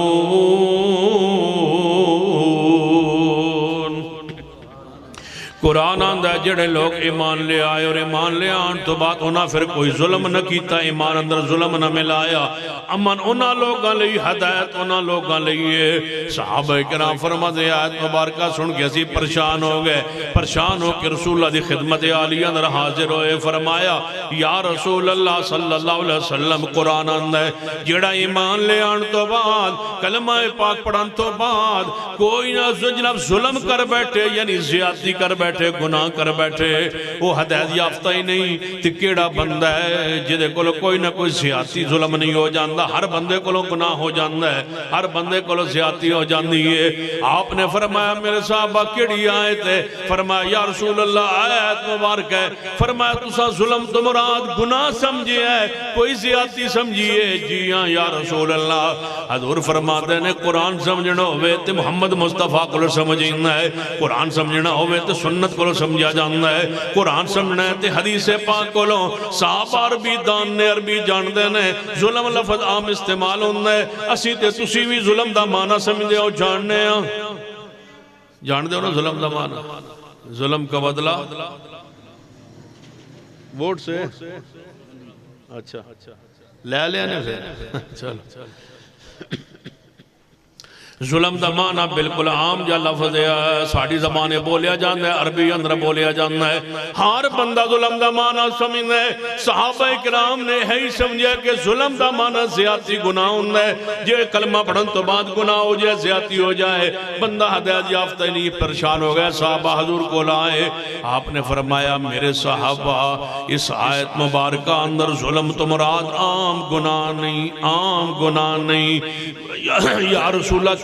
قرآن آندہ ہے جڑے لوگ ایمان لے آئے اور ایمان لے آن تو بات ہونا پھر کوئی ظلم نہ کیتا، ایمان اندر ظلم نہ ملایا، امن انہاں لوگاں لئی، ہدایت انہاں لوگاں لئیے۔ صحابہ کرام فرماتے آیت مبارکہ سن کے اسی پریشان ہو گئے، پریشان ہو کے رسول اللہ دی خدمت عالیہ اندر حاضر ہوئے، فرمایا یا رسول اللہ صلی اللہ علیہ وسلم قرآن آندہ ہے جڑا ایمان لے آن تو بعد کلمہ پاک پڑھن تو بعد کوئی نہ جناب ظلم کر بیٹھے، یعنی زیادتی کر بیٹھے، گناہ کر بیٹھے، وہ ہدایت یافتہ ہی نہیں، تے کیڑا بندہ ہے جدے کو کوئی نہ کوئی زیادتی ظلم نہیں ہو جاندہ، ہر بندے کو گناہ ہو جاندہ ہے، ہر بندے کو زیادتی ہو جاندی ہے۔ آپ نے فرمایا میرے صحابہ کیڑی آیت ہے؟ فرمایا یا رسول اللہ آیت مبارک ہے، فرمایا تسا ظلم تو مراد گناہ سمجھے ہے، کوئی زیادتی سمجھیے؟ جی ہاں یا رسول اللہ۔ حضور فرماتے ہیں قرآن سمجھنا ہوئے تے محمد مصطفیٰ کو سمجھنا ہے، قرآن سمجھنا ہوئے تے سنت کو سمجھا جاندہ ہے، قرآن سمجھنا ہے تے حدیث پاک کو صحابہ عربی دان نے عربی جان دینے، ظلم لفظ عام استعمال ہوندہ ہے، اسی تے تسی بھی ظلم دا معنی سمجھے ہو، جاننے ہیں جان دے ہو نا ظلم دا معنی، ظلم کا بدلہ ووٹ سے، اچھا لے لینے پھر چلو، ظلم دا معنی بالکل عام جا لفظ ہے، ساڑھی زبانے بولیا جاندہ ہے، عربی اندر بولیا جاندہ ہے، ہر بندہ ظلم دا معنی سمجھنا ہے۔ صحابہ اکرام نے ہے ہی سمجھا کہ ظلم دا معنی زیادتی گناہ ہوندہ ہے، جے کلمہ پڑھن تو بعد گناہ ہو جائے، زیادتی ہو جائے، بندہ ہدایت یافتہ نہیں، پریشان ہو گئے، صحابہ حضور کو لائے، آپ نے فرمایا میرے صحابہ اس آیت مبارکہ اندر ظلم تو مراد عام گناہ نہیں، عام گناہ نہیں، یا رسول اللہ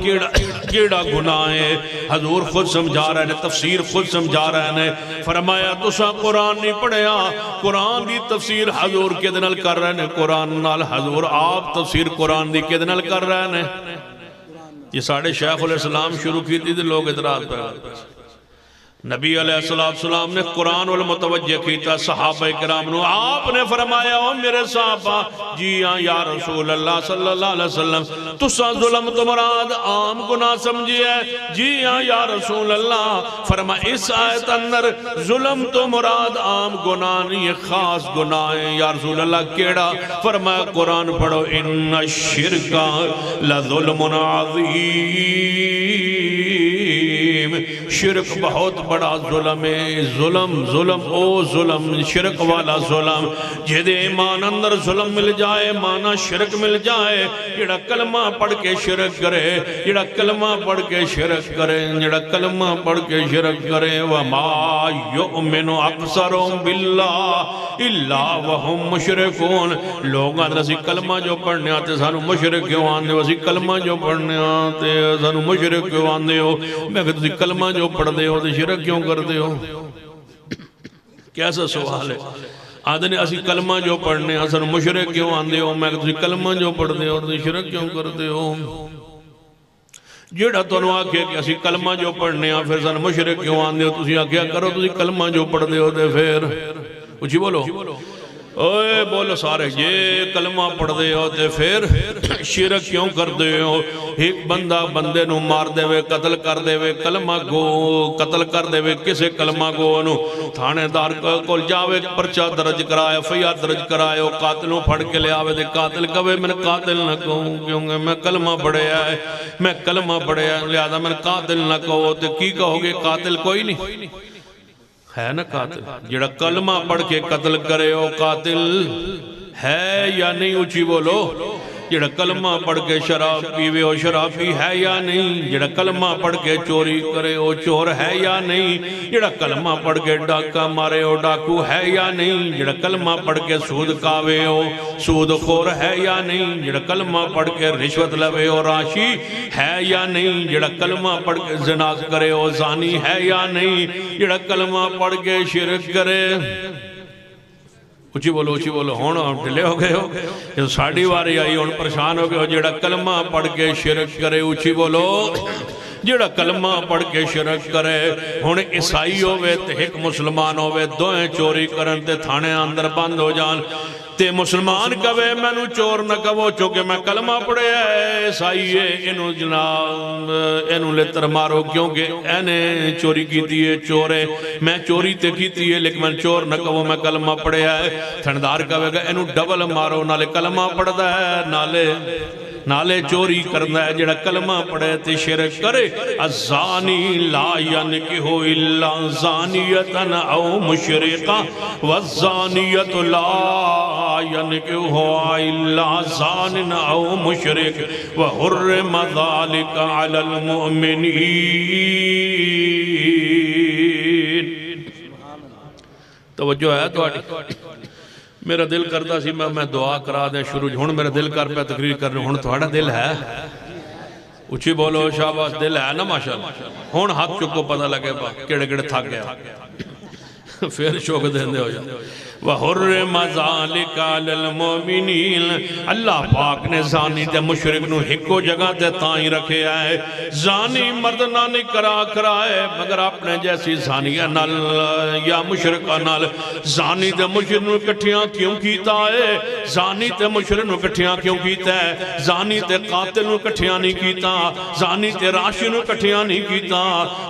کیڑا گناہ ہے؟ حضور خود سمجھا رہے ہیں، تفسیر خود سمجھا رہے ہیں، فرمایا تسا قرآن نہیں پڑھیا، قرآن دی تفسیر حضور کے دنال کر رہے ہیں، قرآن نال حضور آپ تفسیر قرآن دی کے دنال کر رہے ہیں۔ یہ ساڑھے شیخ علیہ السلام شروع کی تھی لوگ اعتراض پہ نبی علیہ السلام نے قرآن والمتوجہ کیتا صحابہ کرام نو، آپ نے فرمایا او میرے صحابہ، جی ہاں یا رسول اللہ صلی اللہ علیہ وسلم، تسا ظلم تو مراد عام گناہ سمجھے ہے؟ جی ہاں یا رسول اللہ۔ فرمایا اس آیت اندر ظلم تو مراد عام گناہ نہیں، خاص گناہ ہے۔ یا رسول اللہ کیڑا؟ فرمایا قرآن پڑھو، ان الشرک لظلم عظیم، شرک بہت بڑا ظلم ہے۔ ظلم او ظلم، شرک والا ظلم، جہدے ایمان اندر ظلم مل جائے، مانا شرک مل جائے، جڑا کلمہ پڑھ کے شرک کرے، جڑا کلمہ پڑھ کے شرک کرے، جڑا کلمہ پڑھ کے شرک کرے، وَمَا يُؤْمِنُ أَكْثَرُهُمْ بِاللَّهِ إِلَّا وَهُمْ مُشْرِكُونَ۔ لوگ آتے اسی کلمہ جو پڑھنے آتے سانو مشرک کیوں آندے ہو؟ اسی کلمہ جو پڑھنے آتے سانو مشرک کیوں آندے ہو؟ میں کہتا اسی کلمہ جو پڑھ دے ہو تو شرک کیوں کر دے ہو؟ کیسا سوال ہے؟ آدھے نے اسی کلمہ جو پڑھنے سانو مشرک کیوں آندے ہو؟ میں کہتا اسی کلمہ جو پڑھ دے ہو تو شرک کیوں کر دے ہو؟ جیڑا تو نوا کہ اسی کلمہ جو پڑھنے پھر سانو مشرک کیوں آندے ہو؟ تو اسی آکھیا کرو تو اسی کلمہ جو پڑھ دے ہو تے پھر اچھی بولو، اوے بولو سارے، یہ کلمہ پڑھ دے ہو تے پھر شرک کیوں کر دے ہو؟ ایک بندہ بندے نو مار دے وے، قتل کر دے وے، کلمہ گو قتل کر دے وے، کسے کلمہ گو نو تھانے دار کول جاوے، پرچہ درج کرائے، فیاد درج کرائے، قاتلوں پھڑ کے لے آوے دے، قاتل کہوے میں قاتل نہ کہوں کیونکہ میں کلمہ پڑھے آئے، میں کلمہ پڑھے آئے، لہذا میں قاتل نہ کہو، تے کی کہو گے؟ قاتل کوئی نہیں ہے نا؟ قاتل جڑا کلمہ پڑھ کے قتل کرے ہو قاتل ہے یا نہیں؟ اچھی بولو، جڑا کلمہ پڑھ کے شراب پیوے ہو شرابی ہے یا نہیں؟ جڑا کلمہ پڑھ کے چوری کرے ہو چور ہے یا نہیں؟ جڑا کلمہ پڑھ کے ڈاکہ مارے ہو ڈاکو ہے یا نہیں؟ جڑا کلمہ پڑھ کے سود کاوے ہو سود خور ہے یا نہیں؟ جڑا کلمہ پڑھ کے رشوت لوے ہو راشی ہے یا نہیں؟ جڑا کلمہ پڑھ کے زنا کرے ہو زانی ہے یا نہیں؟ جڑا کلمہ پڑھ کے شرک کرے، اچھی بولو، ہون ڈلے ہو گئے ہو، جو ساڑھی واری آئی ہون پریشان ہو گئے ہو، جیڑا کلمہ پڑھ کے شرک کرے، اچھی بولو، جیڑا کلمہ پڑھ کے شرک کرے، ہون عیسائی ہوئے تے ایک مسلمان ہوئے، دوئیں چوری کرن تے تھانے اندر بند ہو جان، تے مسلمان کہوے میں نو چور نہ کہو چونکہ میں کلمہ پڑھے ہے، عیسائی ہے انو جناب انو لتر مارو کیونکہ اینے چوری کی دیئے چور ہے، میں چوری تے کی دیئے لیکن میں چور نہ کہو میں کلمہ پڑھے ہے، تھندار کہوے گا انو ڈبل مارو، نالے کلمہ پڑھ دا ہے نالے چوری کرنا ہے، جڑا کلمہ پڑھے تے شرک کرے، الزانی لا ینکہو الا زانیتن او مشرقہ والزانیت لا ینکہو الا زان او مشرق وحرم ذالک علی المؤمنین۔ توجہ ہے تو میرا دل کرتا سی میں دعا کرا دیں شروع، ہون میرا دل کر پہ تقریر کرنے، ہون تھوڑا دل ہے، اچھی بولو شاباش، دل ہے نا ماشاءاللہ، ہون ہاتھ چکو پتہ لگے با کیڑے کیڑے تھک گیا، پھر شوق دیندے ہو جائے۔ وَحُرِّمَ ذَلِكَ عَلَى الْمُؤْمِنِينَ، اللہ پاک نے زانی تے مشرک نو ہکو جگہ تے تائیں رکھے آئے، زانی مرد نہ نکرا کرائے مگر اپنے جیسی زانیہ نال یا مشرکہ نال، زانی تے مشرک نو کٹھیاں کیوں کیتا ہے؟ زانی تے مشرک نو کٹھیاں کیوں کیتا ہے؟ زانی تے قاتل نو کٹھیاں نہیں کیتا، زانی تے راشی نو کٹھیاں نہیں کیتا،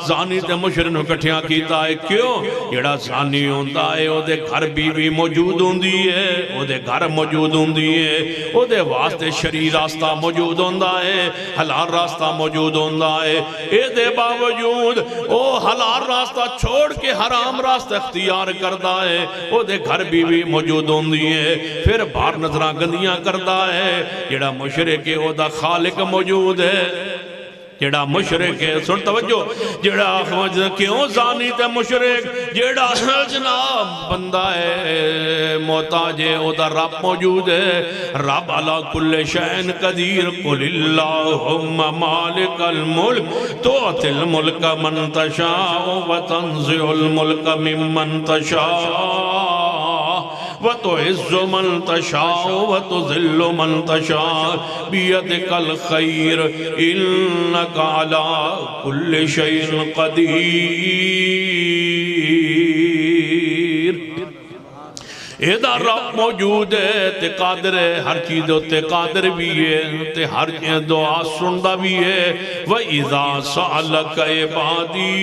زانی تے مشرک نو کٹھیاں کیتا ہے کیوں؟ جڑا زانی ہوندہ ہے او دے گھر بیوی موجود ہوندی ہے، او دے گھر موجود ہوندی ہے، او دے واسطے شرعی راستہ موجود ہوندہ ہے، حلال راستہ موجود ہوندہ ہے، اے دے باوجود او حلال راستہ چھوڑ کے حرام راستہ اختیار کردہ ہے، او دے گھر بیوی موجود ہوندی ہے، پھر باہر نظرہ گندیاں کردہ ہے، جڑا مشرک ہے او دا خالق موجود ہے، جڑا مشرک ہے، سن توجہ، جڑا کیوں زانی تے مشرک، جڑا جناب بندہ ہے محتاج ہے، او دا رب موجود ہے، رب علی کل شیء قدیر، قل اللہم مالک الملک تؤتی الملک من تشاء وتنزع الملک ممن تشاء وتعز من تشاء وتذل من تشاء بیدک الخیر انک علی کل شیء قدیر۔ ایدہ رب موجود ہے تے قادر ہے، ہر چیز تے قادر بھی ہے تے ہر چیز دعا سندہ بھی ہے۔ وَإِذَا سَأَلَكَ عِبَادِي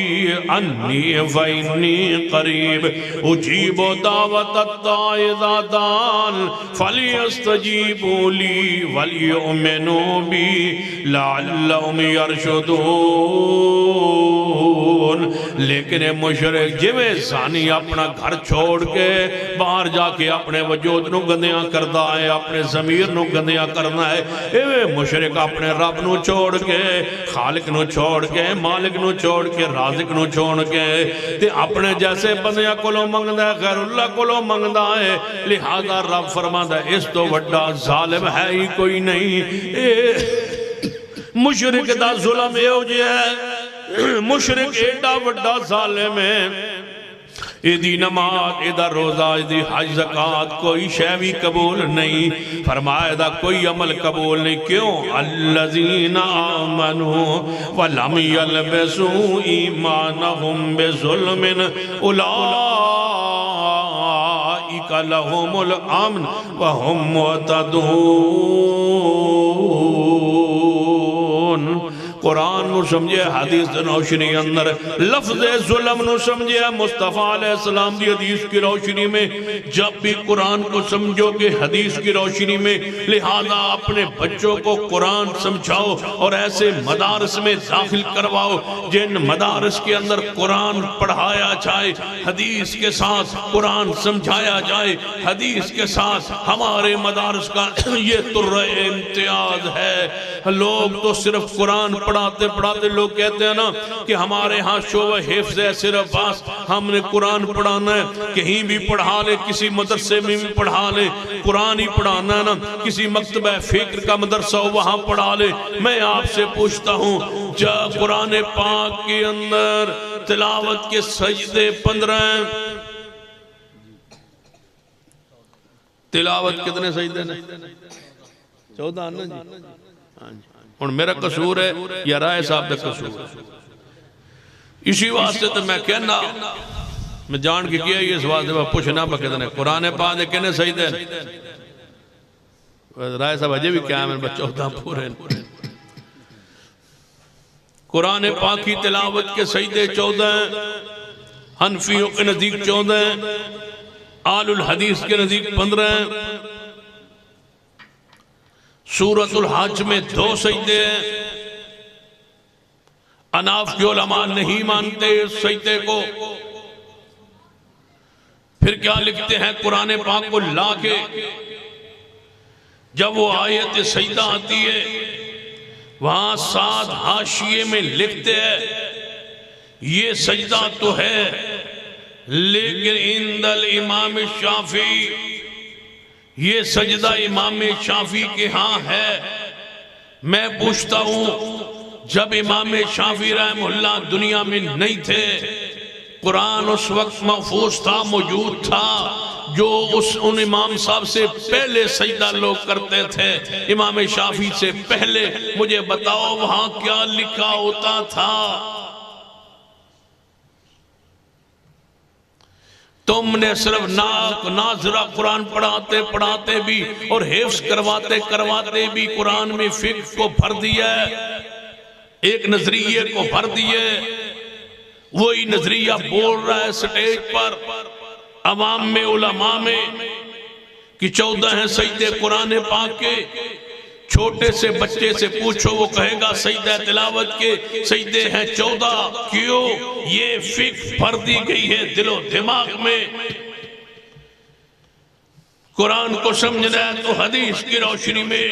عَنِّي فَإِنِّي قَرِيبٌ أُجِيبُ دَعْوَةَ الدَّاعِ إِذَا دَعَانِ فَلْيَسْتَجِيبُوا لِي وَلْيُؤْمِنُوا بِي لَعَلَّهُمْ يَرْشُدُونَ۔ لیکن مشرک جویں زانی اپنا گھر چھوڑ کے باہر جا کے اپنے وجود نو گندیاں کردہ ہے، اپنے ضمیر نو گندیاں کرنا ہے، ایویں مشرک اپنے رب نو چھوڑ کے، خالق نو چھوڑ کے، مالک نو چھوڑ کے، رازق نو چھوڑ کے تے اپنے جیسے بندیاں کولو منگدا ہے، غیر اللہ کولو منگدا ہے۔ لہذا رب فرماتا ہے اس تو وڈا ظالم ہے ہی کوئی نہیں۔ مشرک دا ظلم ایو جے ہے، مشرک ایڈا وڈا ظالم ہے، ایدی نماز، ایدہ روزہ، ایدی حج زکاة کوئی شے بھی قبول نہیں، فرمایا دا کوئی عمل قبول نہیں۔ کیوں؟ الذین آمنوا ولم یلبسوا ایمانہم بظلم اولئک لہم الامن وہم مہتدون۔ قرآن نو سمجھے، حدیث روشنی اندر لفظ ظلم نو سمجھے، مصطفیٰ علیہ السلام دی حدیث کی روشنی میں جب بھی قرآن کو سمجھو کہ حدیث کی روشنی میں، لہذا اپنے بچوں کو قرآن سمجھاؤ اور ایسے مدارس میں داخل کرواؤ جن مدارس کے اندر قرآن پڑھایا جائے، حدیث کے ساتھ قرآن سمجھایا جائے، حدیث کے ساتھ ہمارے مدارس کا یہ طرح امتیاز ہے۔ لوگ تو صرف قرآن پڑھاتے پڑھاتے لوگ کہتے ہیں نا کہ ہمارے ہاں شعبہ حفظ ہے، صرف بس ہم نے قرآن پڑھانا ہے، کہیں بھی پڑھا لے، کسی مدرسے میں بھی پڑھا لے، قرآن ہی پڑھانا ہے نا، کسی مکتبہ فکر کا مدرسہ ہو وہاں پڑھا لے۔ میں آپ سے پوچھتا ہوں، جب قرآن پاک کے اندر تلاوت کے سجدے 15 ہیں، تلاوت کتنے سجدے ہیں؟ 14 نا جی؟ اور میرا قصور ہے یا رائے صاحب دا قصور ہے؟ اسی واسطے تو میں کہنا، میں جان کے کیا یہ اس واسطے میں پوچھنا بکتنے قرآن پاک دے کہنے سجدے ہیں؟ رائے صاحب اجے بھی کیا ہے، میں 14 پورے ہیں۔ قرآن پاک کی تلاوت کے سجدے 14 ہیں، حنفیوں کے نزدیک 14 ہیں، آل الحدیث کے نزدیک 15 ہیں۔ سورۃ الحج میں 2 سجدے ہیں، اناف کے علماء نہیں مانتے اس سجدے کو۔ پھر کیا لکھتے ہیں قرآن پاک کو لا کے، جب وہ آیت سجدہ آتی ہے وہاں 7 حاشیے میں لکھتے ہیں یہ سجدہ تو ہے لیکن عند الامام شافعی، یہ سجدہ امام شافعی کے ہاں ہے۔ میں پوچھتا ہوں، جب امام شافعی رحمہ اللہ دنیا میں نہیں تھے، قرآن اس وقت محفوظ تھا، موجود تھا، جو ان امام صاحب سے پہلے سجدہ لوگ کرتے تھے، امام شافعی سے پہلے، مجھے بتاؤ وہاں کیا لکھا ہوتا تھا؟ تم نے صرف ناظرہ قرآن پڑھاتے پڑھاتے بھی اور حفظ کرواتے کرواتے بھی قرآن میں فقہ کو بھر دیا ہے، ایک نظریے کو بھر دیے، وہی نظریہ بول رہا ہے سٹیج پر عوام میں، علماء میں، کہ 14 ہیں سجدے قرآن پاک کے۔ چھوٹے سے بچے سے پوچھو وہ کہے گا سجدہ تلاوت کے سجدے ہیں 14۔ کیوں؟ یہ فکر بھر دی گئی ہے دل و دماغ میں۔ قرآن کو سمجھنا ہے تو حدیث کی روشنی میں،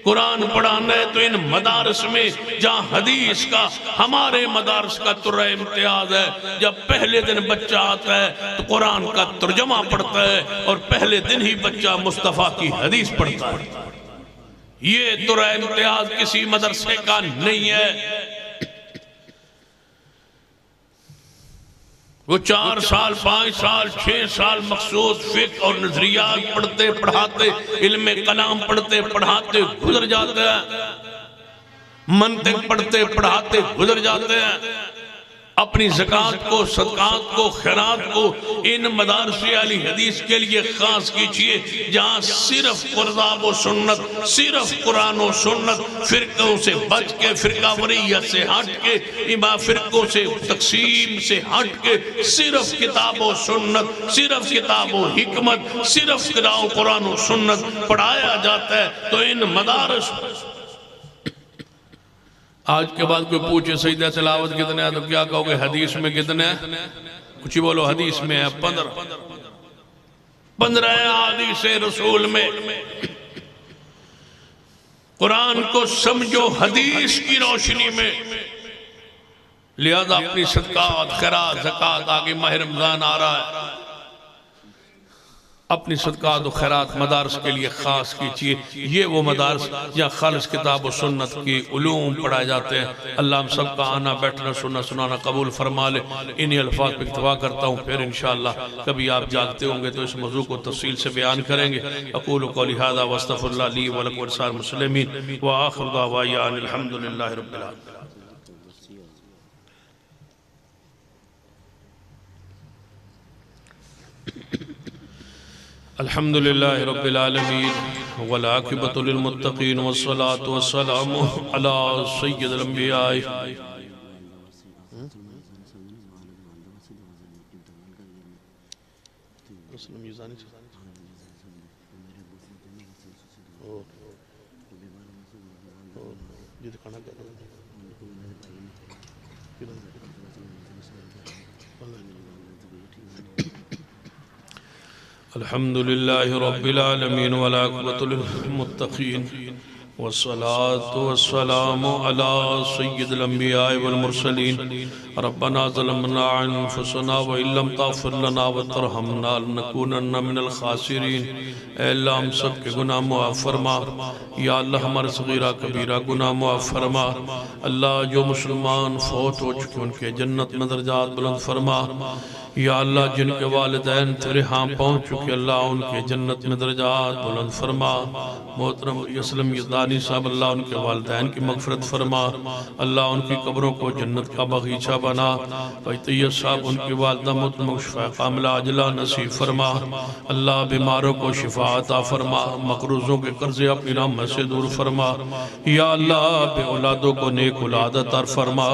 قرآن پڑھانا ہے تو ان مدارس میں جہاں حدیث کا ہمارے مدارس کا طرح امتیاز ہے۔ جب پہلے دن بچہ آتا ہے تو قرآن کا ترجمہ پڑھتا ہے اور پہلے دن ہی بچہ مصطفیٰ کی حدیث پڑھتا ہے۔ یہ طرح امتیاز کسی مدرسے کا نہیں ہے۔ وہ 4 سال 5 سال 6 سال مقصود فقہ اور نظریات پڑھتے پڑھاتے، علم کلام پڑھتے پڑھاتے گزر جاتے ہیں، منطق پڑھتے پڑھاتے گزر جاتے ہیں۔ اپنی زکاة کو، صدقات کو، خیرات کو ان مدارس اہل حدیث کے لیے خاص کیجئے، جہاں صرف قرآن و سنت، صرف قرآن و سنت، فرقوں سے بچ کے، فرقہ وریت سے ہٹ کے، امام فرقوں سے تقسیم سے ہٹ کے، صرف کتاب و سنت، صرف کتاب و حکمت، صرف قرآن و سنت پڑھایا جاتا ہے۔ تو ان مدارس آج کے بعد کوئی پوچھے سجدہ تلاوت کتنے ہیں تو کیا کہو گے؟ حدیث میں کتنے ہیں؟ کچھ بولو، حدیث میں ہے 15 حدیث رسول میں۔ قرآن کو سمجھو حدیث کی روشنی میں، لہذا اپنی صدقات، خیرات، زکاة، آگے ماہ رمضان آ رہا ہے، اپنی صدقات و خیرات مدارس کے لیے خاص کیجئے۔ یہ وہ مدارس جہاں خالص کتاب و سنت کی علوم پڑھائے جاتے ہیں۔ اللہ ہم سب کا آنا بیٹھنا سننا سنانا قبول فرما لے۔ انہی الفاظ پہ اکتفا کرتا ہوں، پھر انشاءاللہ کبھی آپ جاگتے ہوں گے تو اس موضوع کو تفصیل سے بیان کریں گے۔ اقول قولی ھذا واستغفر اللہ لی ولکم ولسائر المسلمین وآخر دعوانا ان الحمدللہ رب العالمین۔ الحمدللہ رب العالمین والعاقبۃ للمتقین والصلاة والسلام علی سید الانبیاء الحمدللہ رب العالمین والعاقبۃ للمتقین والصلاة والسلام علی سید الانبیاء والمرسلین ربنا ظلمنا انفسنا وإن لم تغفر لنا وترحمنا لنکونن من الخاسرین۔ اے اللہ ہم سب کے گناہ معاف فرما، یا اللہ ہمارے صغیرہ کبیرہ گناہ معاف فرما۔ اللہ جو مسلمان فوت ہو چکے ان کے جنت میں درجات بلند فرما۔ یا اللہ جن کے والدین تیرے ہاں پہنچ چکے اللہ ان کے جنت میں درجات بلند فرما۔ محترم اسلم یزدانی صاحب اللہ ان کے والدین کی مغفرت فرما، اللہ ان کی قبروں کو جنت کا باغیچہ بنا۔ طیب صاحب ان کی والدہ محترم شفا کاملہ عاجلہ نصیب فرما، اللہ بیماروں کو شفا عطا فرما، مقروضوں کے قرضے اپنی رحمت سے دور فرما۔ یا اللہ بے اولادوں کو نیک اولاد عطا فرما،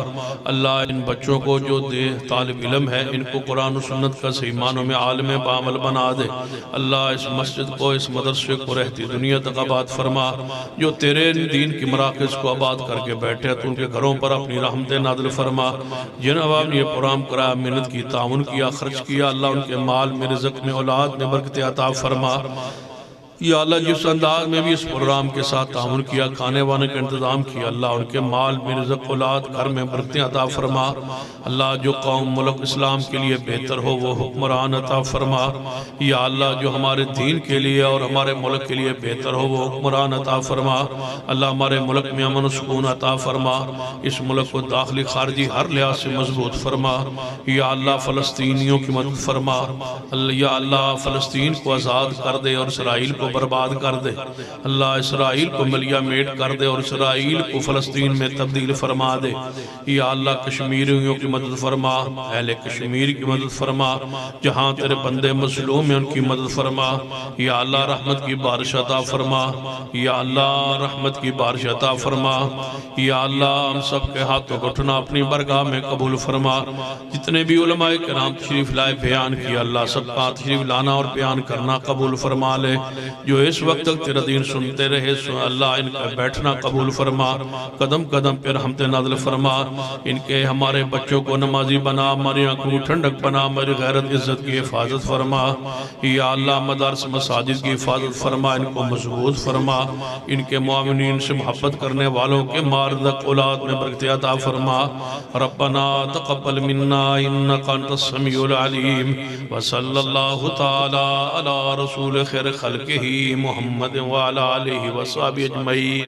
اللہ ان بچوں کو جو دے طالب علم ہے ان کو قرآن و سنت کا صحیح معنوں میں عالم بعمل بنا دے۔ اللہ اس مسجد کو، اس مدرسے کو رہتی دنیا تک آباد فرما۔ جو تیرے دین کی مراکز کو آباد کر کے بیٹھے تو ان کے گھروں پر اپنی رحمت نازل فرما۔ جن عوام نے یہ پروگرام کرایا، محنت کی، تعاون کیا، خرچ کیا، اللہ ان کے مال میں، رزق میں، اولاد میں برکت عطا فرما۔ یا اللہ جس انداز میں بھی اس پروگرام کے ساتھ تعاون کیا، کھانے وانے کا انتظام کیا، اللہ ان کے مال میں، رزق، اولاد، گھر میں برکتیں عطا فرما۔ اللہ جو قوم ملک اسلام کے لیے بہتر ہو وہ حکمران عطا فرما۔ یا اللہ جو ہمارے دین کے لیے اور ہمارے ملک کے لیے بہتر ہو وہ حکمران عطا فرما۔ اللہ ہمارے ملک میں امن و سکون عطا فرما، اس ملک کو داخلی خارجی ہر لحاظ سے مضبوط فرما۔ یا اللہ فلسطینیوں کی مدد فرما، یا اللہ فلسطین کو آزاد کر دے اور اسرائیل کو برباد کر دے۔ اللہ اسرائیل کو ملیا میٹ کر دے اور اسرائیل کو فلسطین میں تبدیل فرما دے۔ یا اللہ کشمیریوں کی مدد فرما، اہل کشمیر کی مدد فرما، جہاں تیرے بندے مظلوم ہیں ان کی مدد فرما۔ یا اللہ رحمت کی بارش عطا فرما، یا اللہ رحمت کی بارش عطا فرما۔ یا اللہ ہم سب کے ہاتھوں کو اٹھنا اپنی برگاہ میں قبول فرما۔ جتنے بھی علماء کرام تشریف لائے بیان کیا، اللہ سب کا تشریف لانا اور بیان کرنا قبول فرما لے۔ جو اس وقت تک تیرا دین سنتے رہے، اللہ ان کا بیٹھنا قبول فرما، قدم قدم پر رحمت نازل فرما۔ ان کے ہمارے بچوں کو نمازی بنا، ہماری آنکھوں کو ٹھنڈک بنا، ہماری غیرت عزت کی حفاظت فرما۔ یا اللہ مدارس مساجد کی حفاظت فرما، ان کو مضبوط فرما، ان کے معاونین سے محبت کرنے والوں کے مارزق اولاد میں برکت عطا فرما۔ ربنا تقبل منا انک انت السمیع العلیم، وصلی اللہ تعالی علی رسول خیر خلقہ محمد وعلی آلہ وصحبہ اجمعین۔